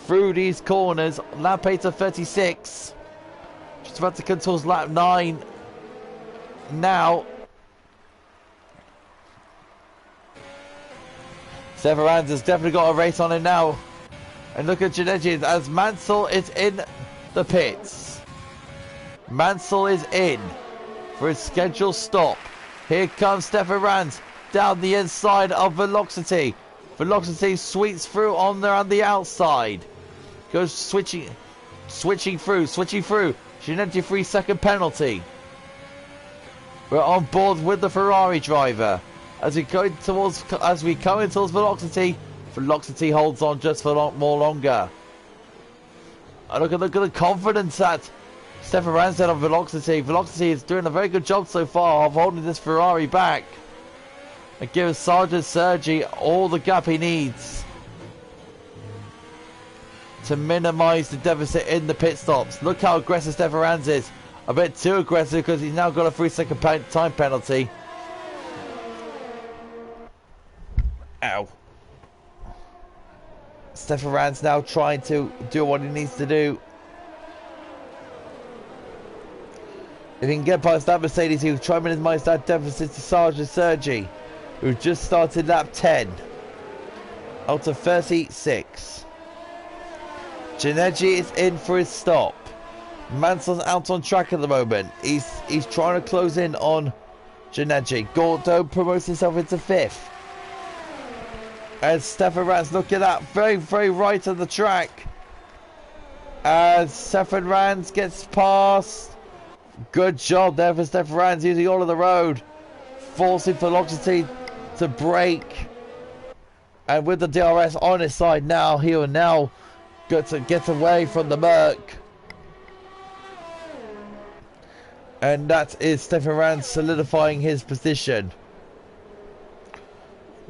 through these corners. Lap 8 of 36. Just about to come towards lap 9. Now Stefan Ranz has definitely got a race on him now. And look at Ginetti as Mansell is in the pits. Mansell is in for his scheduled stop. Here comes Stefan Ranz down the inside of Velocity. Velocity sweeps through on there on the outside. Goes switching through. Ginetti 3-second penalty. We're on board with the Ferrari driver. As we come in towards Velocity, Velocity holds on just for longer. And look at the confidence that Stefan Ranz had on Velocity. Velocity is doing a very good job so far of holding this Ferrari back and giving Sergeant Sergi all the gap he needs to minimise the deficit in the pit stops. Look how aggressive Stefan Ranz is. A bit too aggressive because he's now got a 3-second time penalty. Ow. Stefan Ranz now trying to do what he needs to do. If he can get past that Mercedes, he will try and minimise that deficit to Sergeant Sergi, who just started lap 10 out of 36. Ginetti is in for his stop. Mansell's out on track at the moment. He's trying to close in on Ginetti. Gordo promotes himself into 5th. As Stefan Rans, look at that, very, very right on the track. As Stefan Rans gets past. Good job there for Stefan Rans, using all of the road. Forcing Velocity to brake. And with the DRS on his side now, he will now get away from the Merc. And that is Stefan Rans solidifying his position.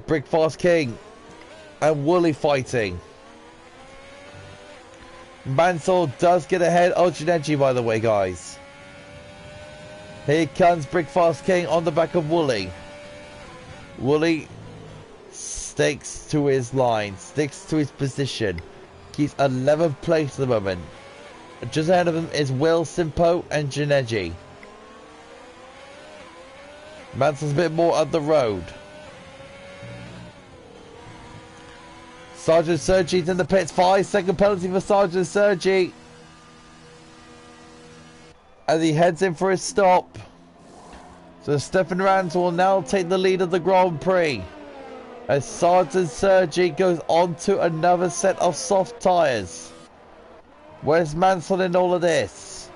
Brickfast King and Wooly fighting. Mansell does get ahead of Ginetti, by the way, guys. Here comes Brickfast King on the back of Wooly. Wooly sticks to his line, sticks to his position. He's 11th place at the moment. Just ahead of him is Will Simpo and Ginetti. Mansell's a bit more up the road. Sergeant Sergi's in the pits. 5-second penalty for Sergeant Sergi. As he heads in for his stop. So Stefan Rans will now take the lead of the Grand Prix. As Sergeant Sergi goes on to another set of soft tyres. Where's Mansell in all of this?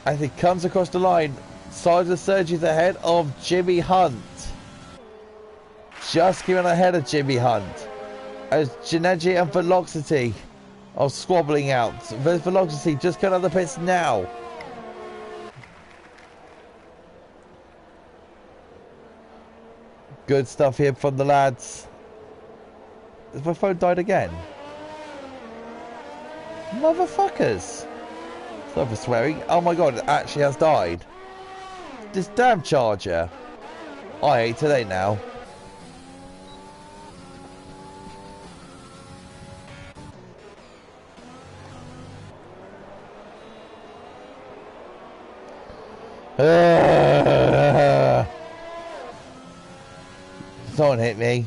As he comes across the line, Sergeant Sergi's ahead of Jimmy Hunt. Just getting ahead of Jimmy Hunt. As Ginetti and Velocity are squabbling out. Velocity just cut out the pits now. Good stuff here from the lads. Has my phone died again? Motherfuckers. Sorry for swearing. Oh my god, it actually has died. This damn charger. I hate today now. Someone hit me.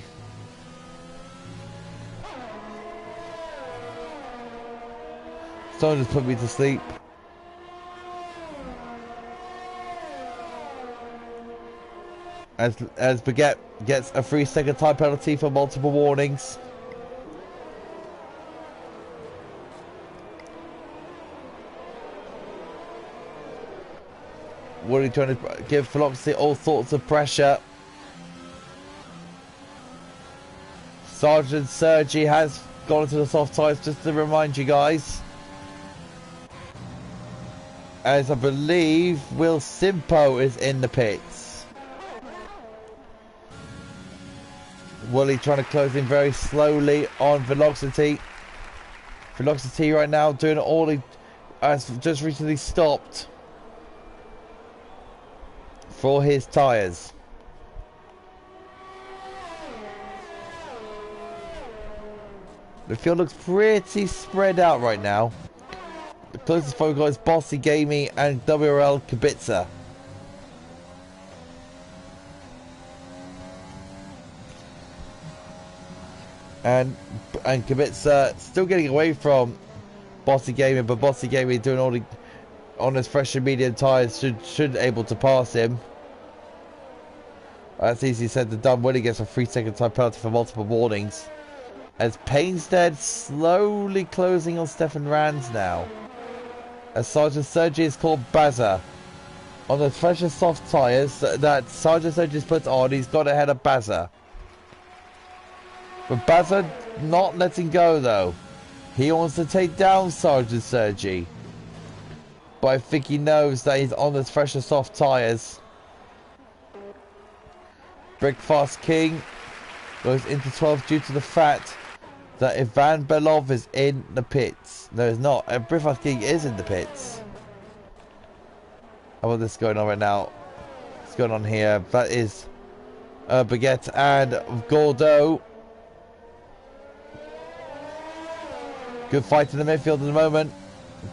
Someone just put me to sleep. As Baguette gets a 3-second time penalty for multiple warnings. Wooly trying to give Velocity all sorts of pressure. Sergeant Sergi has gone into the soft tyres, just to remind you guys. As I believe Will Simpo is in the pits. Wooly trying to close in very slowly on Velocity. Velocity right now doing all he has just recently stopped for his tyres. The field looks pretty spread out right now. The closest phone call is Bossy Gamey and WRL Kubica. And Kubica still getting away from Bossy Gaming, but Bossy Gaming doing all the on his fresh and medium tyres should able to pass him. That's easy said than done. Willie gets a 3-second time penalty for multiple warnings. As Painstead slowly closing on Stefan Rans now. As Sergeant Sergi is called Bazza. On the fresh and soft tyres that Sergeant Sergi's put on, he's got ahead of Bazza. But Bazza not letting go though. He wants to take down Sergeant Sergi. But I think he knows that he's on the fresh and soft tyres. Brickfast King goes into 12th due to the fact that Ivan Belov is in the pits. No, he's not. Brickfast King is in the pits. How about this going on right now? What's going on here? That is Baguette and Gordo. Good fight in the midfield at the moment.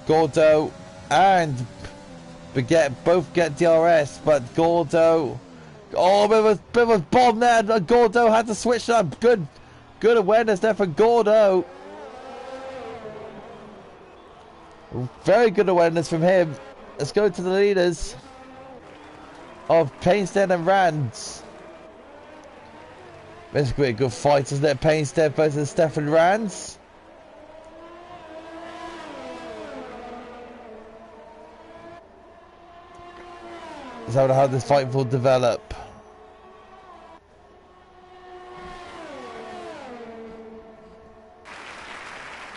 Gordo and Baguette both get DRS, but Gordo... Oh, bit of a bomb there. Gordo had to switch up. Good awareness there for Gordo. Very good awareness from him. Let's go to the leaders. of Painstead and Rands. This could be a good fight, isn't it? Painstead versus Stefan Rands. Let's have how this fight will develop.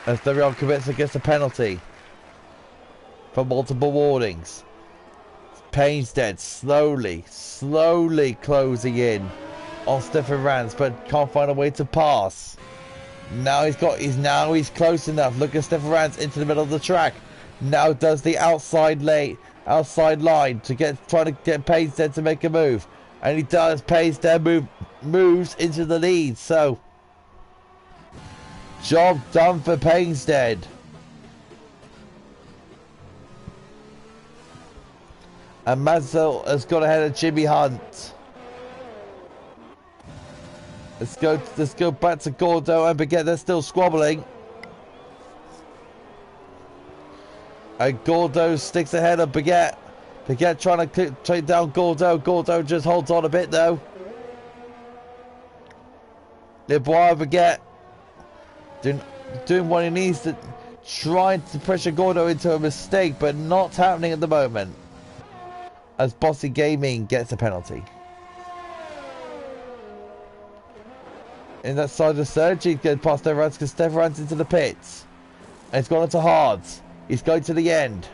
As Darion Kibitsa gets a penalty for multiple warnings. Painstead slowly closing in on Stefan Rands, but can't find a way to pass. Now he's close enough. Look at Stefan Rands into the middle of the track. Now does the outside line to try to get Painstead to make a move, and he does. Painstead moves into the lead. So job done for Painstead. And Mansell has got ahead of Jimmy Hunt. Let's go back to Gordo and Baguette. They're still squabbling. And Gordo sticks ahead of Baguette. Baguette trying to take down Gordo. Gordo just holds on a bit though. Lebois Baguette doing what he needs to, trying to pressure Gordo into a mistake, but not happening at the moment. As Bossy Gaming gets a penalty. In that side of Sergi goes past Stefan Rands because Stefan Rands into the pits. And it's gone into hards. He's going to the end.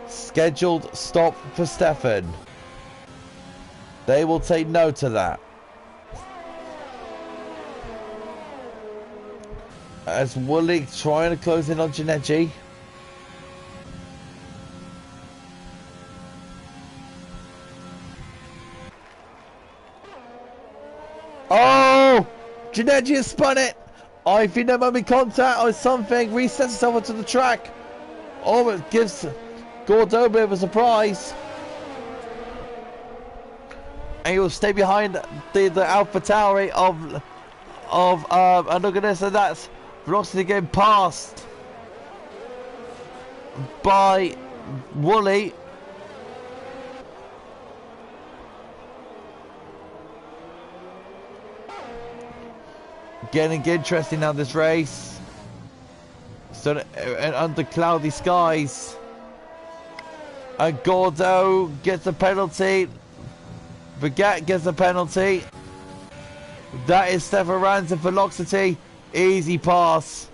Scheduled stop for Stefan. They will take no to that. As Woolley trying to close in on Ginetti. Oh! Ginetti has spun it! I think there might be contact or something. Resets himself onto the track. Oh, it gives Gordo a bit of a surprise. And he will stay behind the Alpha Tauri and look at this, and that's Velocity getting passed by Woolley. Getting interesting now, this race. So under cloudy skies. And Gordo gets a penalty. Baguette gets a penalty. That is Stefan Rands and Velocity. Easy pass.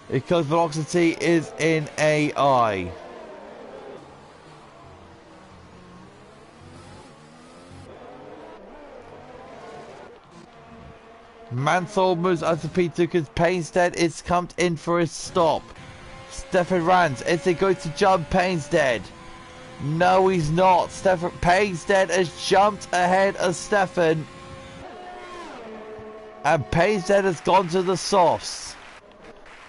Because Velocity is in AI. Mansell moves out to P2 because Painstead is come in for a stop. Stefan Rands, is he going to jump Painstead? No, he's not. Painstead has jumped ahead of Stefan. And Painstead has gone to the softs.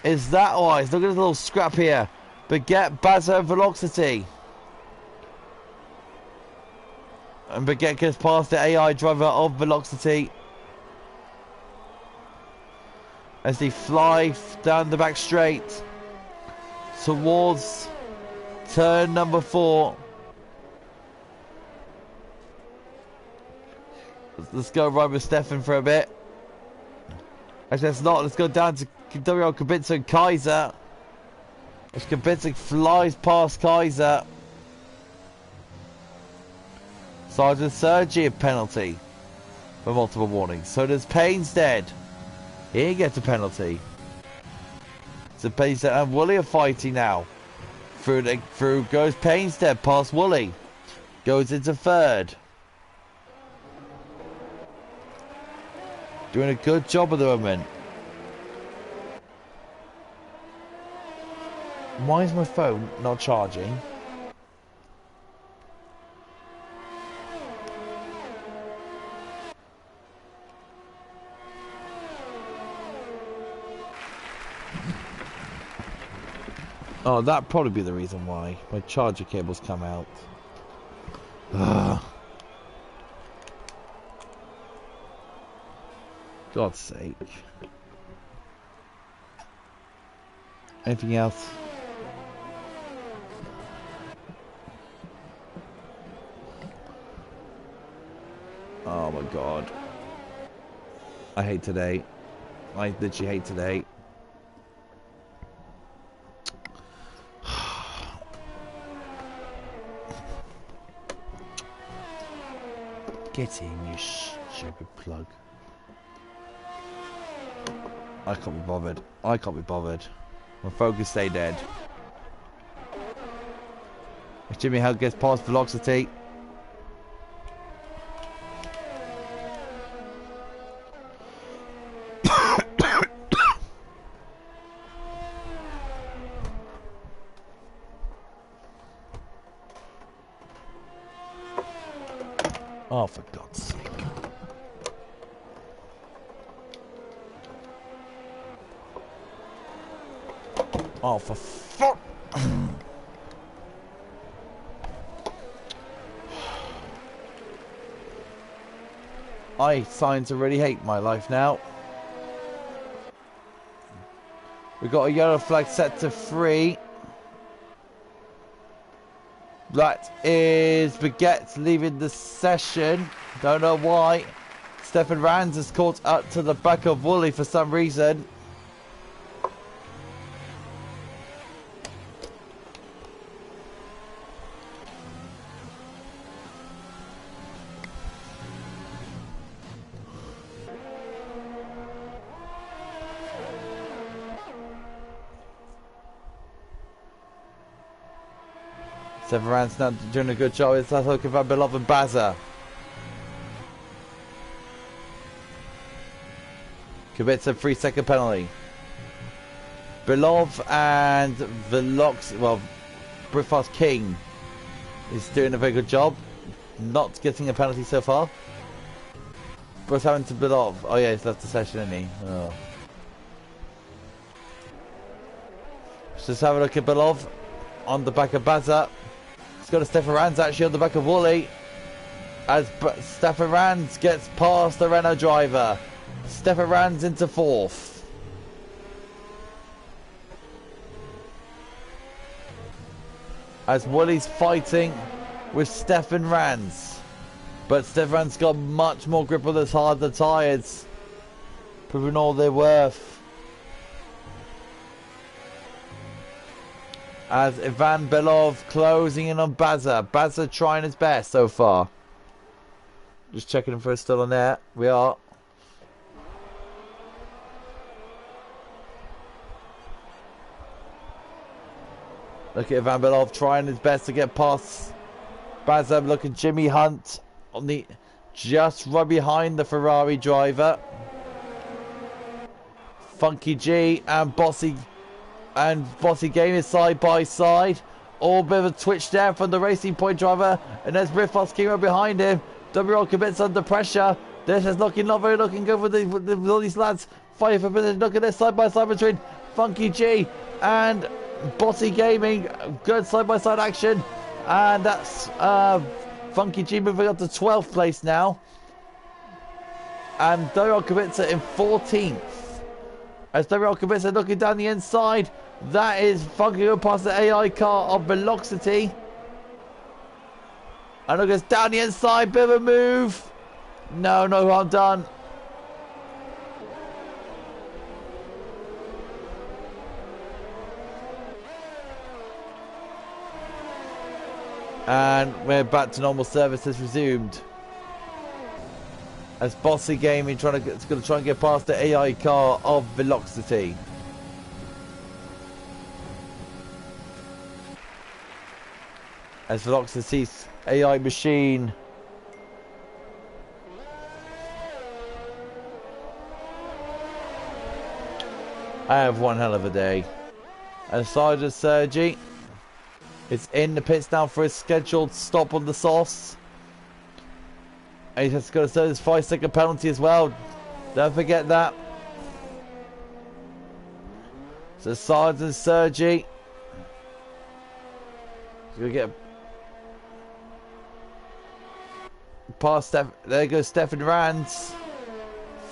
Is that wise? Look at this little scrap here. Baguette, Bazza, Velocity. And Baguette gets past the AI driver of Velocity. As they fly down the back straight towards turn number 4. Let's go right with Stefan for a bit. Actually, let's not. Let's go down to Darion Kibitsa and Kaiser. As Kibitsa flies past Kaiser. Sergeant Sergi a penalty for multiple warnings. So does Painstead. He gets a penalty. So Painstead and Woolley are fighting now. Through goes Painstead past Woolley. Goes into third. Doing a good job at the moment. Why is my phone not charging? Oh, that'd probably be the reason why. My charger cables come out. Ugh. God's sake. Anything else? Oh my god. I hate today. I literally hate today. Get in, you stupid plug. I can't be bothered. I can't be bothered. My focus stay dead. If Jimmy Hug gets past velocity. Oh, for God's sake. Oh, for fuck. I starting to really hate my life now. We got a yellow flag set to 3. That is Baguette leaving the session. Don't know why. Stefan Rands is caught up to the back of Woolley for some reason. Stefan Rands now doing a good job. It's looking for Belov and Baza. Commits a 3-second penalty. Belov and Velox, well, Briffast King is doing a very good job. Not getting a penalty so far. What's happened to Belov? Oh yeah, he's left the session, isn't he? Oh. Let's just have a look at Belov on the back of Baza. He's got a Stefan Rands actually on the back of Woolley. As Stefan Rands gets past the Renault driver. Stefan Rands into 4th. As Woolley's fighting with Stefan Rands. But Stefan Rands got much more grip on his harder tyres. Proving all they're worth. As Ivan Belov closing in on Baza. Baza trying his best so far. Just checking if we're still on there. We are. Look at Ivan Belov trying his best to get past Baza. Look at Jimmy Hunt on the just right behind the Ferrari driver. Funky G and Bossy Game is side by side. All bit of a twitch there from the Racing Point driver. And there's Riffos King right behind him. WL commits under pressure. This is not very looking good with all these lads fighting for position. Look at this side by side between Funky G and Bossy Gaming. Good side by side action. And that's Funky G moving up to 12th place now. And WL commits in 14th. As WL commits looking down the inside. That is Funky going past the AI car of Velocity. And look, it's down the inside, bit of a move. No harm done. And we're back to normal service has resumed. As Bossy Gaming it's going to try and get past the AI car of Velocity. As Velocity's AI machine I have one hell of a day. And Sergeant Sergi is in the pits now for his scheduled stop on the softs. And he's just going to serve his 5-second penalty as well. Don't forget that. So Sergeant Sergi is going to get past there goes Stefan Rands.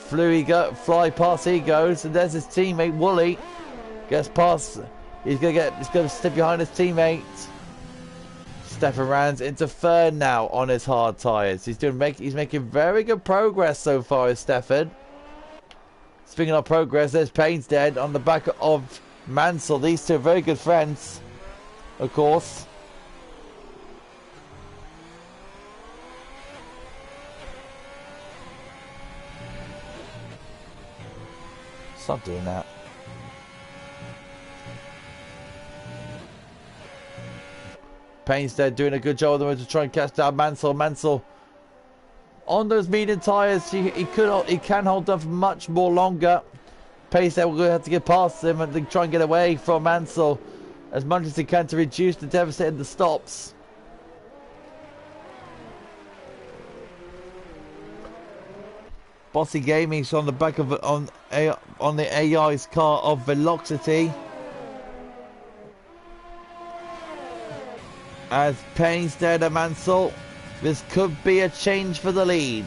Fly past he goes, and there's his teammate Woolley. Gets past. He's gonna step behind his teammate. Stefan Rands into third now on his hard tyres. He's making very good progress so far, is Stefan. Speaking of progress, there's Painstead on the back of Mansell. These two are very good friends, of course. Stop doing that. Painstead doing a good job of them to try and catch down Mansell. Mansell on those medium tyres, he can hold up much more longer. Painstead will have to get past him and try and get away from Mansell as much as he can to reduce the deficit in the stops. Bossy Gaming's on the back of on the AI's car of Velocity. As Painstead and Mansell, this could be a change for the lead.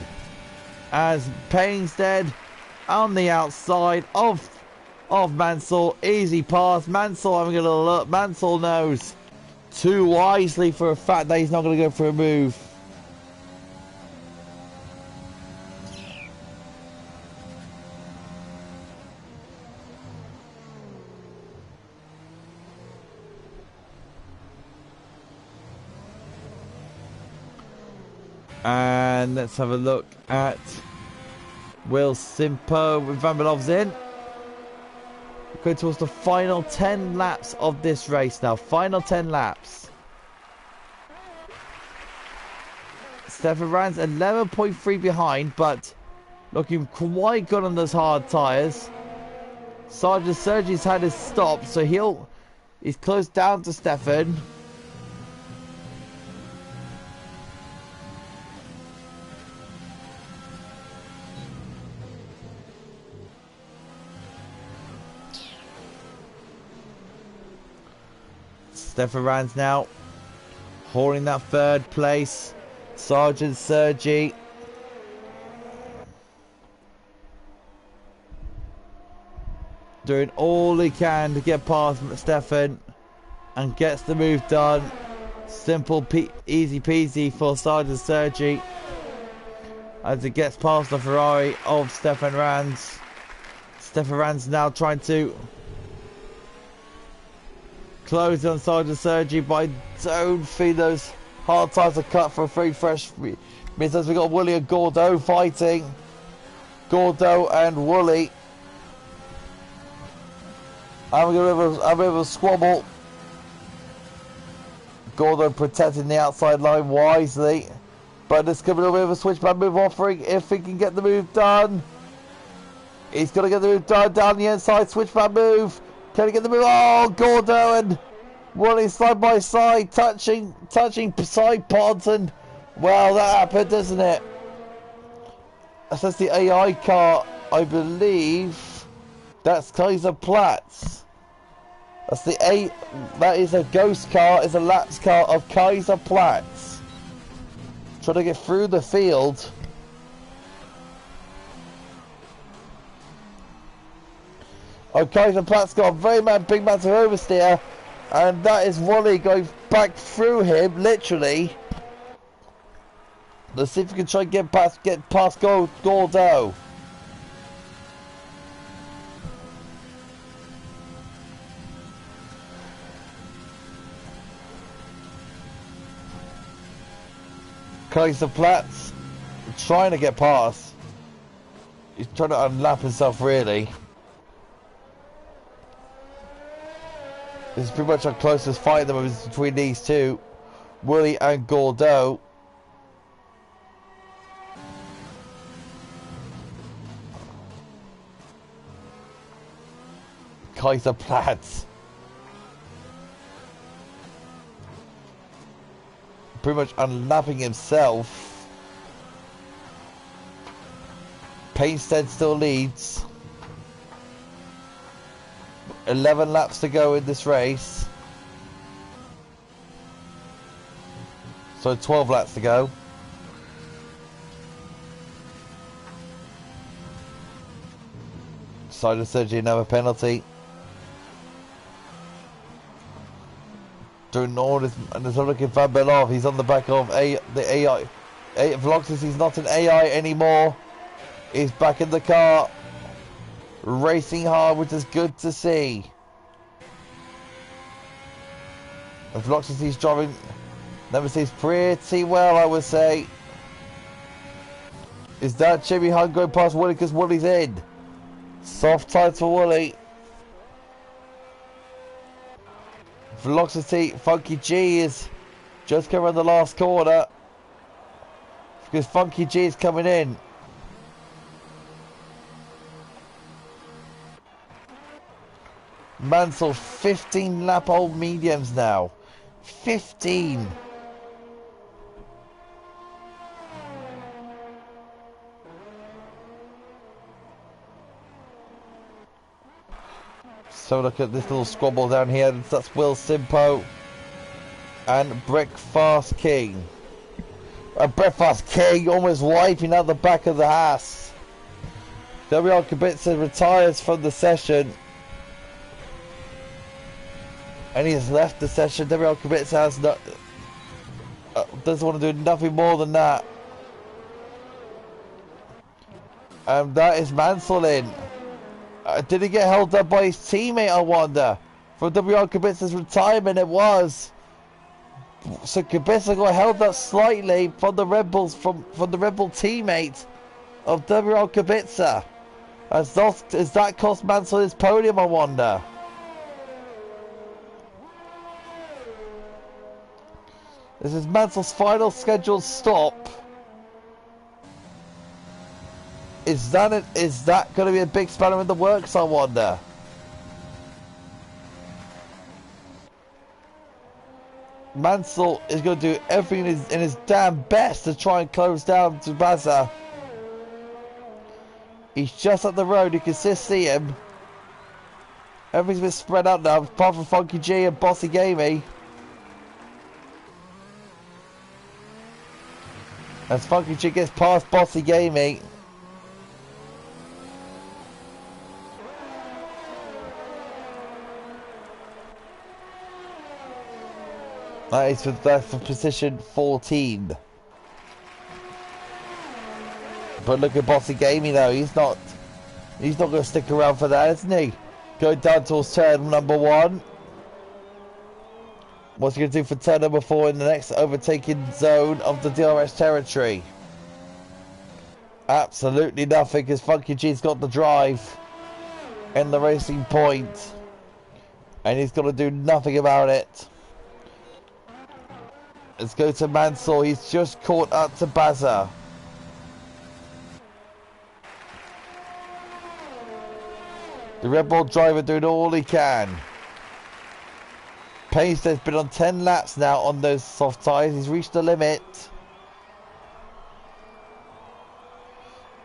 As Painstead on the outside of Mansell, easy pass. Mansell having a little look. Mansell knows too wisely for a fact that he's not going to go for a move. And let's have a look at Will Simpo with Vanbelov's in. Going towards the final 10 laps of this race now. Final 10 laps. Stefan Rands 11.3 behind, but looking quite good on those hard tyres. Sergeant Sergi's had his stop, so he's close down to Stefan. Stefan Rands now holding that third place. Sergeant Sergi doing all he can to get past Stefan and gets the move done. Simple, easy peasy for Sergeant Sergi as it gets past the Ferrari of Stefan Rands. Stefan Rands now trying to close on Sergeant Sergi, but I don't think those hard tyres are cut for a free fresh. Means as we got Woolley and Gordo fighting. Gordo and Woolley having a bit of a squabble. Gordo protecting the outside line wisely, but this could be a little bit of a switchback move offering if he can get the move done. He's got to get the move done down the inside, switchback move. Can he get the move? Oh, Gordo and Woolley side by side, touching side pods, and well, that happened, doesn't it? That's the AI car, I believe. That's Kaiser Platz. That is a ghost car, is a laps car of Kaiser Platz. Trying to get through the field. Oh, Kaiser Platz got a very big massive oversteer, and that is Woolley going back through him, literally. Let's see if we can try and get past Gordo. Kaiser Platz trying to get past. He's trying to unlap himself, really. This is pretty much our closest fight that was between these two, Woolley and Gordo. Kaiser Platz pretty much unlapping himself. Painstead still leads. 11 laps to go in this race. So 12 laps to go. Sergeant Sergi, another penalty. doing all this, and there's looking Van Belov. He's on the back of the AI. Veloxis, he's not an AI anymore. He's back in the car, racing hard, which is good to see. And Veloxis, he's driving Nemesis pretty well, I would say. Is that Jimmy Hunt going past Wooly because Wooly's in? Soft tides for Wooly. Velocity, Funky G is just coming around the last corner because Funky G is coming in. Mansell, 15 lap old mediums now. 15. So look at this little squabble down here. That's Will Simpo and Breakfast King. Breakfast King almost wiping out the back of the Haas. WR Kubica retires from the session. And he has left the session. WR Kubica has not, doesn't want to do nothing more than that. And that is Mansell in. Did he get held up by his teammate, I wonder? For WR Kubica's retirement, it was. So Kubica got held up slightly from the Red Bulls, from the Red Bull teammate of WR Kubica. Has that cost Mansell his podium, I wonder? This is Mansell's final scheduled stop. Is that going to be a big spanner in the works, I wonder? Mansell is going to do everything in his damn best to try and close down Tsubasa. He's just up the road, you can still see him. Everything's been spread out now, apart from Funky G and Bossy Gamey. As Funky G gets past Bossy Gamey. That's for position 14. But look at Bossy Gamey though, he's not going to stick around for that, isn't he? Going down towards turn number 1. What's he going to do for turn number 4 in the next overtaking zone of the DRS territory? Absolutely nothing, because Funky G's got the drive and the racing point, and he's got to do nothing about it. Let's go to Mansell. He's just caught up to Baza. The Red Bull driver doing all he can. Painstead's been on 10 laps now on those soft tyres. He's reached the limit.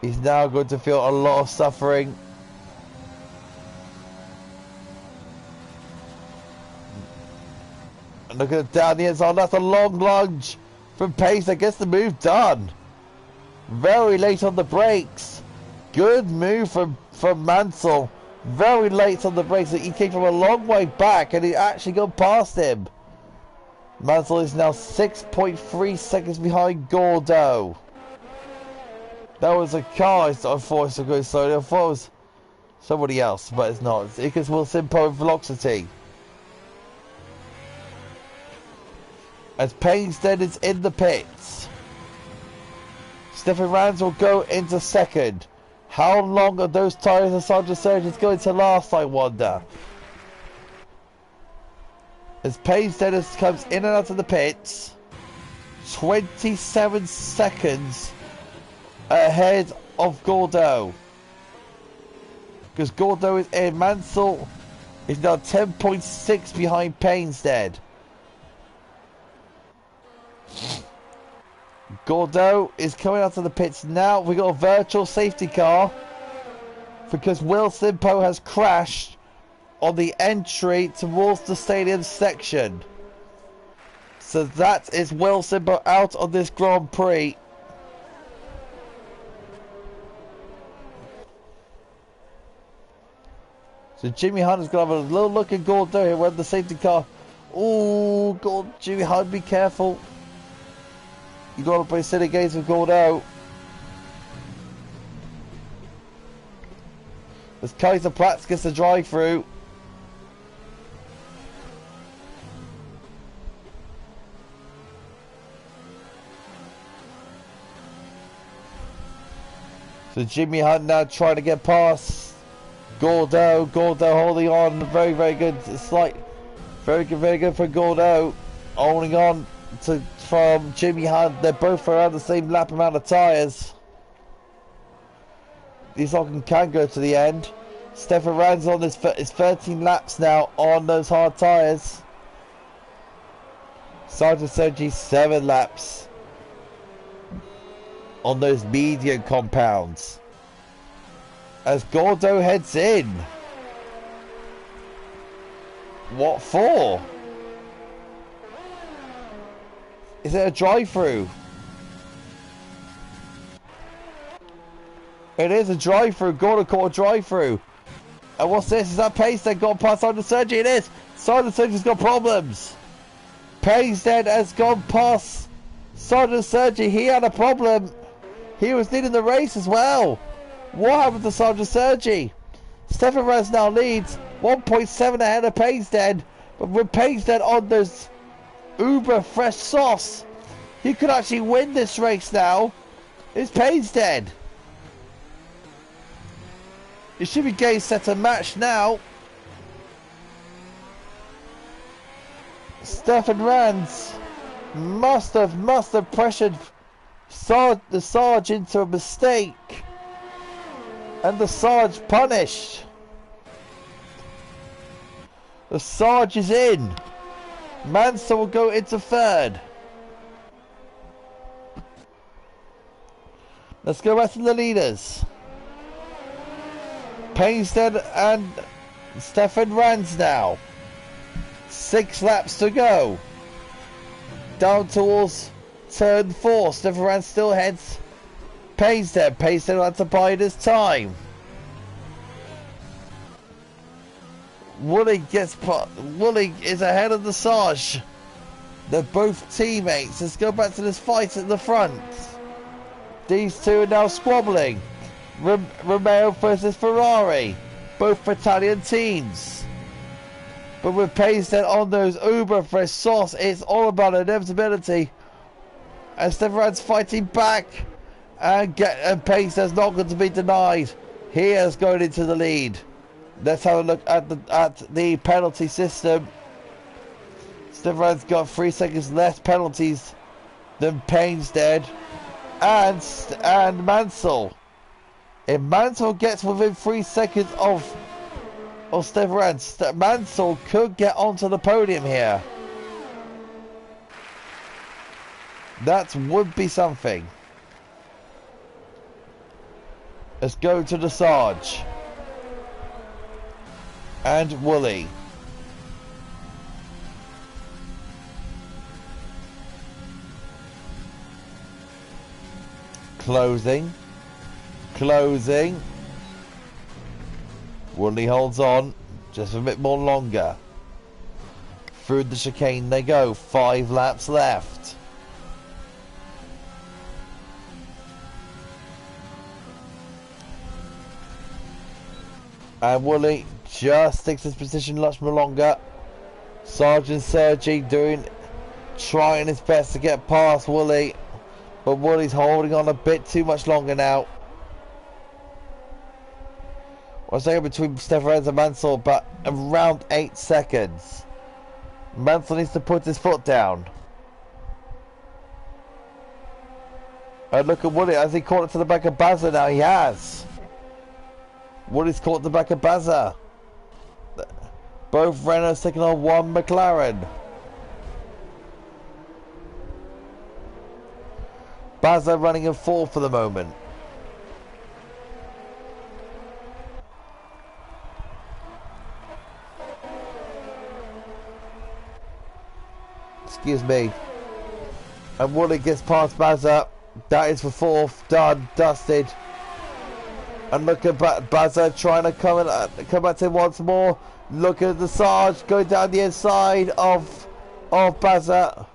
He's now going to feel a lot of suffering. And look at it down the inside. That's a long lunge from Pace. That gets the move done. Very late on the brakes. Good move from Mansell. Very late on the brakes. He came from a long way back and he actually got past him. Mansell is now 6.3 seconds behind Gordo. That was a car I thought was going slowly. I thought it was somebody else, but it's not. It's because Will Simpo and Velocity. As Painstead is in the pits. Stefan Rands will go into second. How long are those tyres of Sandra Surgeons going to last, I wonder? As Painstead comes in and out of the pits, 27 seconds ahead of Gordo. Because Gordo is in. Mansell is now 10.6 behind Painstead. Gordo is coming out of the pits now. We got a virtual safety car because Will Simpo has crashed on the entry towards the stadium section. So that is Will Simpo out on this Grand Prix. So Jimmy Hunt is going to have a little look at Gordo here when the safety car Oh, God, Jimmy Hunt, be careful. You got to play silly games with Gordo. As Kaiser Platz gets the drive through. So Jimmy Hunt now trying to get past Gordo. Gordo holding on. Very, very good. Very good for Gordo. Holding on from Jimmy Hunt. They're both around the same lap amount of tyres. These Ogden can go to the end. Stefan Rand's on his 13 laps now on those hard tyres. Sergeant Sergi 7 laps on those medium compounds. As Gordo heads in. What for? Is it a drive-through? It is a drive-through. Gordo caught a drive-through. And what's this? Is that Pace that got past Sergeant Sergi? It is. Sergeant Sergi's got problems. Pace then has gone past Sergeant Sergi. He had a problem. He was leading the race as well. What happened to Sergeant Sergi? Stefan Raz now leads 1.7 ahead of Pace then. But with Pace then on this uber fresh sauce, he could actually win this race now. Is Pace dead? It should be game, set, and match now. Stefan Rands must have pressured the Sarge into a mistake, and the Sarge punished. The Sarge is in. Mansell will go into third. Let's go back to the leaders. Painston and Stefan Rands now. 6 laps to go. Down towards turn 4. Stefan Rands still heads Painston. Painston will have to bide his time. Woolley is ahead of the Sarge. They're both teammates. Let's go back to this fight at the front. These two are now squabbling. Romeo versus Ferrari, both Italian teams. But with Painston on those uber fresh sauce, it's all about inevitability. And Stefan's fighting back, and Painston's not going to be denied. He is going into the lead. Let's have a look at the penalty system. Stefan's got 3 seconds less penalties than Painston and Mansell. If Mansell gets within 3 seconds of Stefan Rands, Mansell could get onto the podium here. That would be something. Let's go to the Sarge. And Woolley. Closing. Woolley holds on just a bit more longer. Through the chicane they go. 5 laps left. And Woolley just sticks his position much more longer. Sergeant Sergi trying his best to get past Woolley, but Woolley's holding on a bit too much longer now. I was saying between Stefan and Mansell, but around 8 seconds. Mansell needs to put his foot down. And look at Woolley as he caught it to the back of Bazza now. He has. Woolley's caught the back of Bazza. Both Renaults taking on one McLaren. Bazza running in 4th for the moment. Excuse me. And Woolley gets past Bazza. That is for 4th. Done. Dusted. And look at Bazza trying to come back to him once more. Look at the Sarge going down the inside of of Bazza.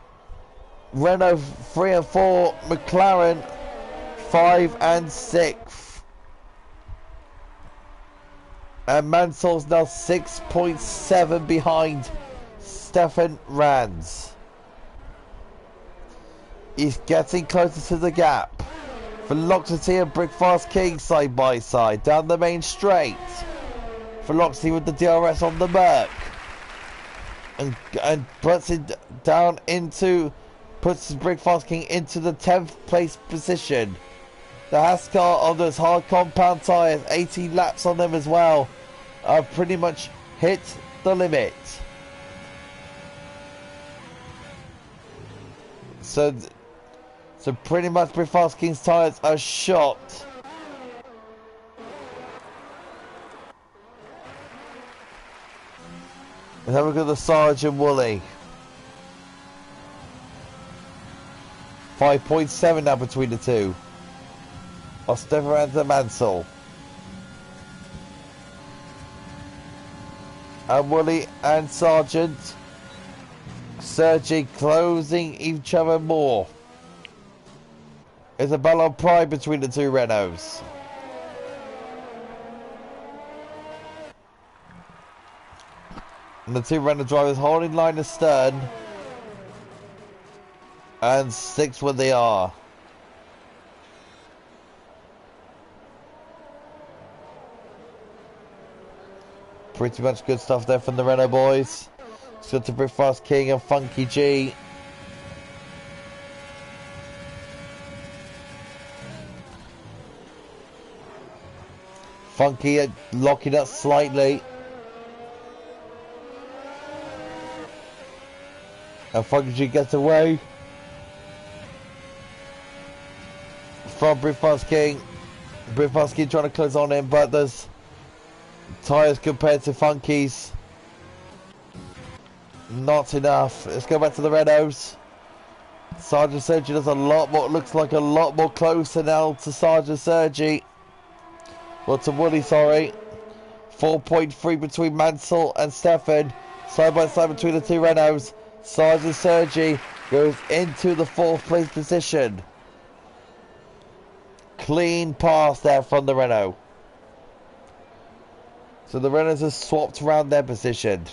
Renault 3 and 4, McLaren 5 and 6. And Mansell's now 6.7 behind Stefan Rands. He's getting closer to the gap. Velocity and Brickfast King side by side down the main straight. Velocity with the DRS on the Merc. And puts it down into... puts Brickfast King into the 10th place position. The Haskell on those hard compound tyres, 18 laps on them as well, have pretty much hit the limit. So pretty much Brickfast King's tyres are shot. Let's have a look at the Sarge and Woolley. 5.7 now between the two. Of Stefan Rands and Mansell. And Woolley and Sargent. Sergi closing each other more. It's a battle of pride between the two Renaults. And the two Renault drivers holding line astern. And 6 where they are. Pretty much good stuff there from the Renault boys. It's good to Brickfast King and Funky G. Funky locking up slightly. And Funky G gets away from Brickfast King. Brickfast King trying to close on him, but there's tyres compared to Funky's. Not enough. Let's go back to the Renaults. Sergeant Sergi does a lot more, looks like a lot more closer now to Sergeant Sergi. Well, to Woody, sorry. 4.3 between Mansell and Stefan. Side by side between the two Renaults. Sergeant Sergi goes into the 4th place position. Clean pass there from the Renault. So the Renaults have swapped around their position.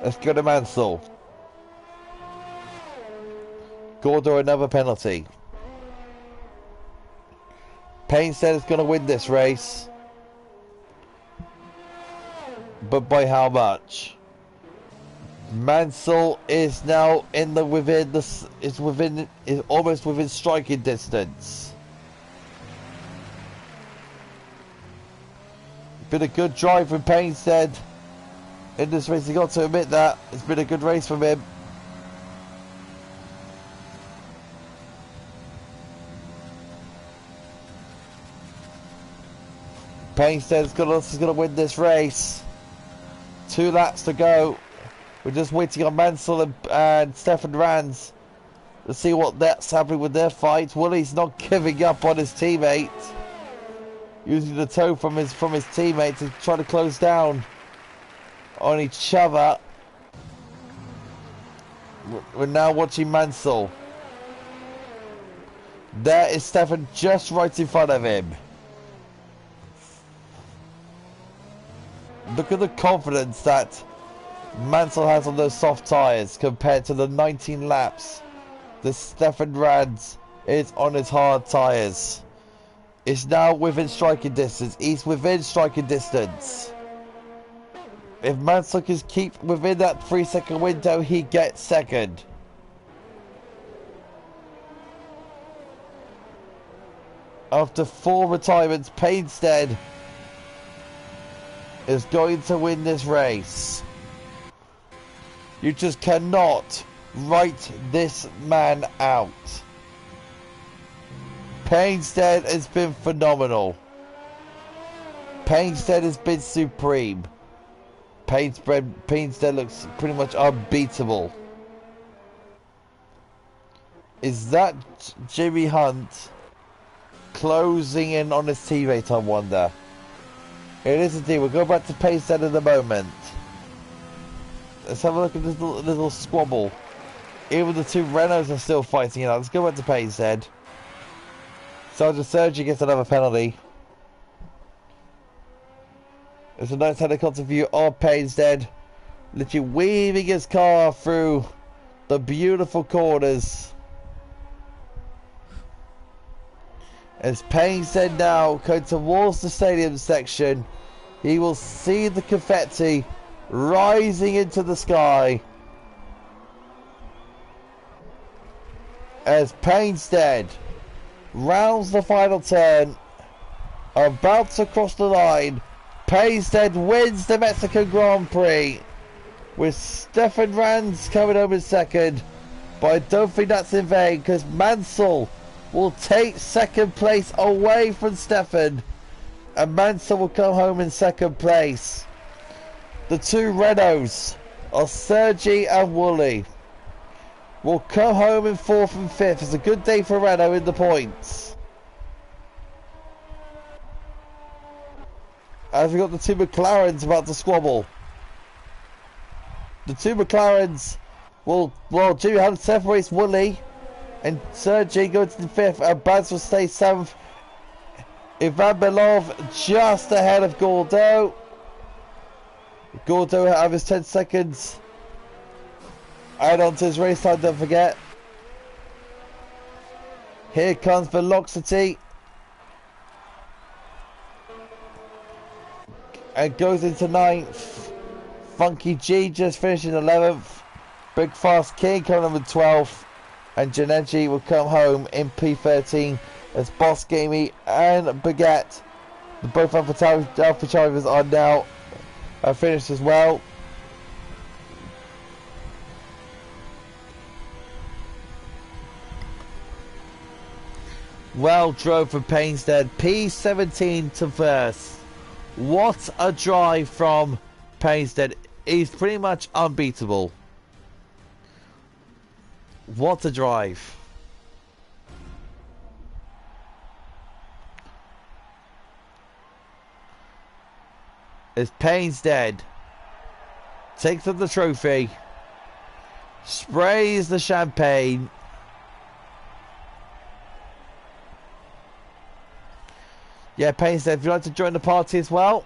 Let's go to Mansell. Gordo another penalty. Payne said it's going to win this race. But by how much? Mansell is now in the is almost within striking distance. Been a good drive from Payne said. In this race, he got to admit that. It's been a good race from him. Payne said he's going to win this race. 2 laps to go. We're just waiting on Mansell and Stefan Rands to see what that's happening with their fight. Willie's not giving up on his teammate. Using the toe from his teammate to try to close down on each other. We're now watching Mansell. There is Stefan just right in front of him. Look at the confidence that Mansell has on those soft tyres compared to the 19 laps that Stefan Rands is on his hard tyres. It's now within striking distance. He's within striking distance. If Mansell can keep within that 3-second window, he gets second. After 4 retirements, Painstead is going to win this race. You just cannot write this man out. Painstead has been phenomenal. Painstead has been supreme. Painstead looks pretty much unbeatable. Is that Jimmy Hunt closing in on his teammate, I wonder? It is indeed. We'll go back to pace then in a moment. Let's have a look at this little squabble. Even the two Renaults are still fighting it out. Let's go back to pace then. Sergeant Sergi gets another penalty. It's a nice helicopter view of Payne's Dead. Literally weaving his car through the beautiful corners. As Payne's Dead now going towards the stadium section, he will see the confetti rising into the sky. As Payne's Dead rounds the final turn, about to cross the line, Payne's Dead wins the Mexican Grand Prix, with Stefan Ranz coming home in second. But I don't think that's in vain, because Mansell will take second place away from Stefan, and Mansell will come home in second place. The two Renaults of Sergi and Woolley will come home in fourth and fifth. It's a good day for Renault in the points. As we got the two McLarens about to squabble. The two McLarens will, well, Jimmy Hunt separates Woolley, and Sergi goes to the fifth, and Baz will stay seventh. Ivan Belov just ahead of Gordo. Gordo out of his 10 seconds. Add on to his race time, don't forget. Here comes Velocity. And goes into 9th. Funky G just finishing 11th. Big Fast King coming on with 12th. And Janeji will come home in P13 as Boss Gamey and Baguette. Both Alpha Chargers are now finished as well. Well drove for Payne's Dead. P17 to first. What a drive from Payne's Dead. He's pretty much unbeatable. What a drive. As Payne's Dead takes up the trophy, sprays the champagne, yeah, Payne's Dead, if you'd like to join the party as well,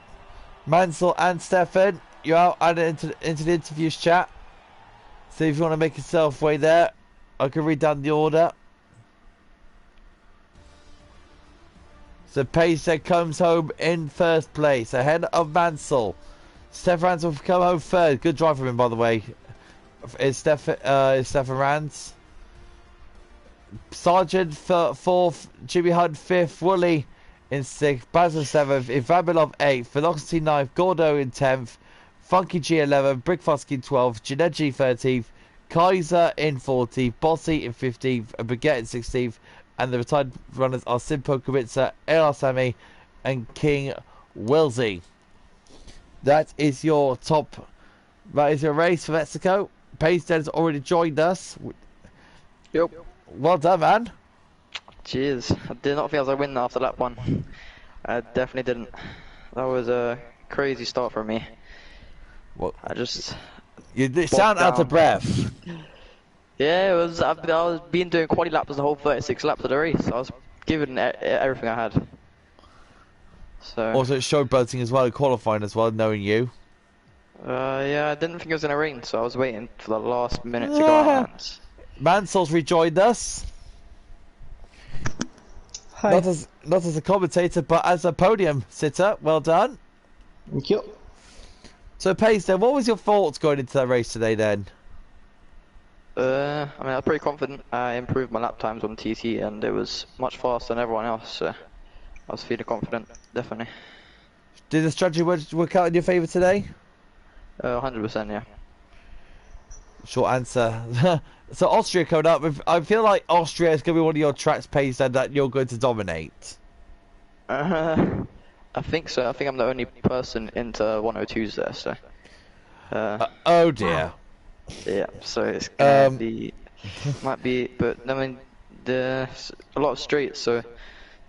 Mansell and Stefan, you're out added into the interviews chat. So if you want to make yourself way there, I can read down the order. So Payne's Dead comes home in first place, ahead of Mansell. Stefan Ranz will come home third. Good drive from him, by the way. It's Stefan Ranz. Sergeant fourth, Jimmy Hunt fifth, Woolley in sixth, Baz in seventh, Ivanilov eighth, Velocity ninth, Gordo in 10th, Funky G 11th, Brickfast in 12th, Janeji 13th, Kaiser in 14th, Bossy in 15th, and Baguette in 16th. And the retired runners are Simpo Kubica, El Sami, and King Wilsey. That is your top. That is your race for Mexico. Payne's Dead has already joined us. Yep. Well done, man. Cheers. I did not think I was going to win after lap 1. I definitely didn't. That was a crazy start for me. What? I just... You sound out of breath. Yeah, it was. I was been doing quality laps the whole 36 laps of the race. I was giving everything I had. So. Also, it showed buzzing as well, qualifying as well, knowing you. Yeah, I didn't think it was gonna rain, so I was waiting for the last minute to go out. Mansell's rejoined us. Hi. Not as a commentator, but as a podium sitter. Well done. Thank you. So, Pace, then, what was your thoughts going into that race today, then? I mean, I was pretty confident. I improved my lap times on TT, and it was much faster than everyone else, so I was feeling confident, definitely. Did the strategy work out in your favour today? 100%, yeah. Short answer. So, Austria coming up. I feel like Austria is going to be one of your tracks, Pace, that you're going to dominate. I think so. I think I'm the only person into 102s there, so. Oh dear. Yeah, so it's gonna be, might be, but I mean, there's a lot of straights, so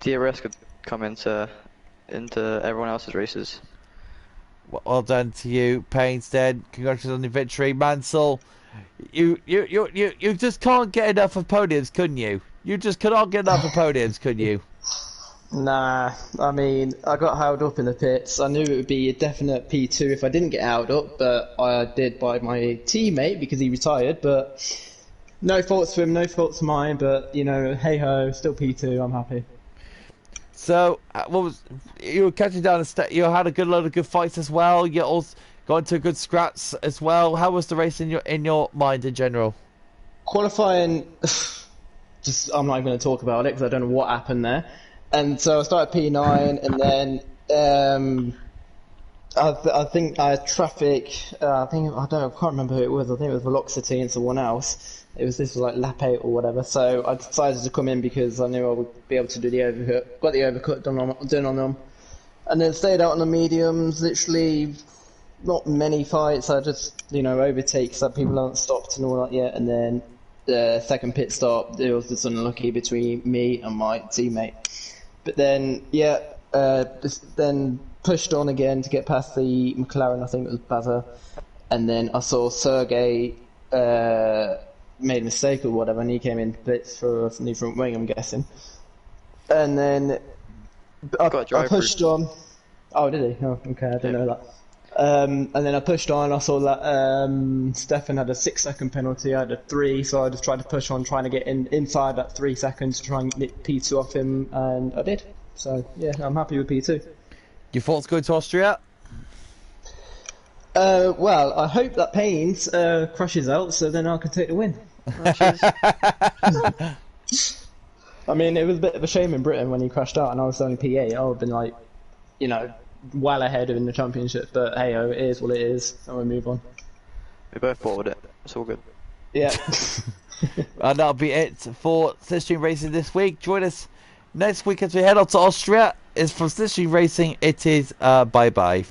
DRS could come into everyone else's races. Well done to you, Painstead. Congratulations on the victory, Mansell. You just can't get enough of podiums, couldn't you? You just cannot get enough of podiums, could you? Nah, I mean, I got held up in the pits. I knew it would be a definite P2 if I didn't get held up, but I did by my teammate because he retired, but no faults for him, no faults for mine, but, you know, hey-ho, still P2, I'm happy. So, you were catching down you had a good load of good fights as well. You also got into good scraps as well. How was the race in your mind in general? Qualifying, just I'm not even going to talk about it because I don't know what happened there. And so I started P9, and then I think I had traffic. I can't remember who it was. I think it was Velocity and someone else. This was like lap 8 or whatever. So I decided to come in because I knew I would be able to do the overcut. Got the overcut done on them, and then stayed out on the mediums. Literally, not many fights. I just overtakes that people haven't stopped and all that yet. And then the second pit stop, it was just unlucky between me and my teammate. But then, then pushed on again to get past the McLaren, I think it was Baza. And then I saw Sergey made a mistake or whatever, and he came in pits for a new front wing, I'm guessing. And then I pushed on. Oh, did he? Oh, okay, I didn't know that. And then I pushed on, I saw that Stefan had a 6-second penalty, I had a 3, so I just tried to push on, trying to get inside that 3 seconds to try and get P2 off him, and I did. So, yeah, I'm happy with P2. Your thoughts going to Austria? Well, I hope that Pains crashes out, so then I can take the win. I mean, it was a bit of a shame in Britain when he crashed out and I was only P8. I would have been like, well ahead in the championship, but hey-oh, it is what it is, and we'll move on. We both forward it. It's all good. Yeah. And that'll be it for Slipstream Racing this week. Join us next week as we head on to Austria. It's from Slipstream Racing. It is bye-bye.